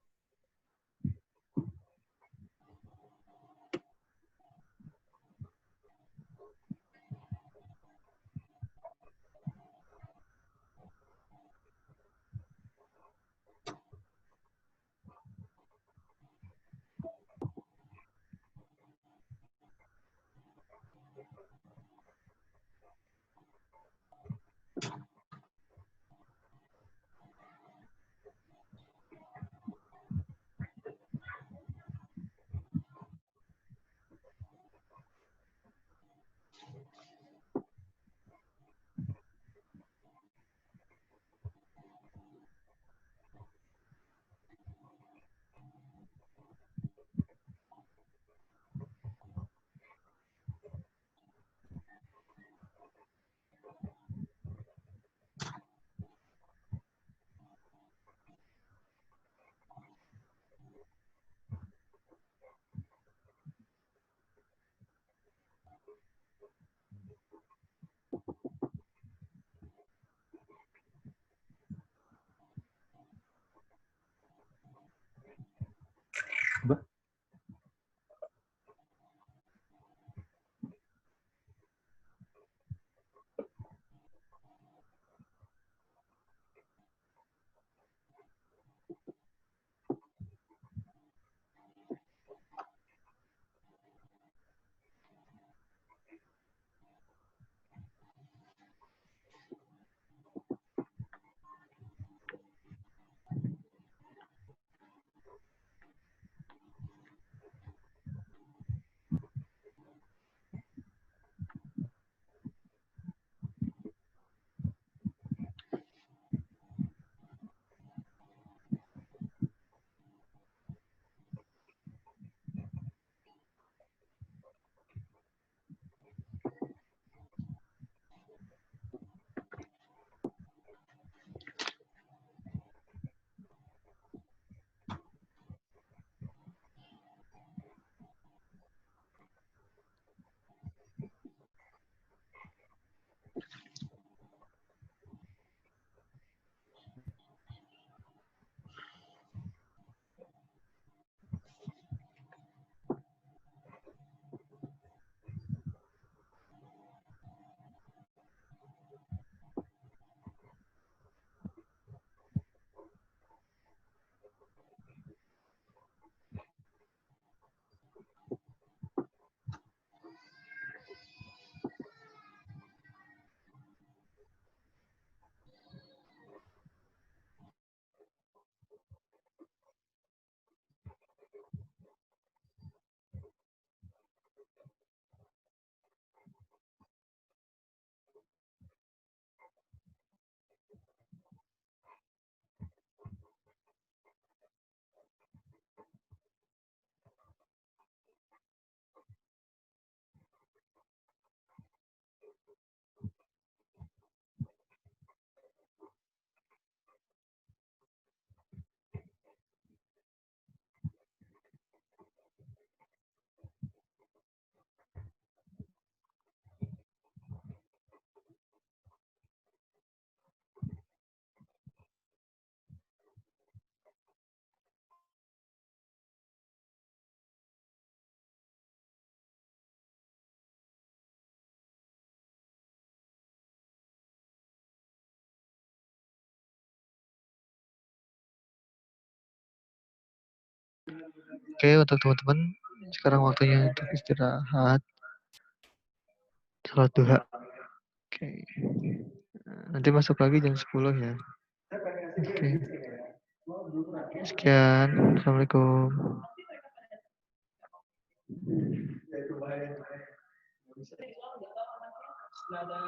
Oke, untuk teman-teman, sekarang waktunya untuk istirahat. Salat duha. Oke. Nanti masuk lagi jam 10 ya. Oke. Sekian. Assalamualaikum. Nggak ada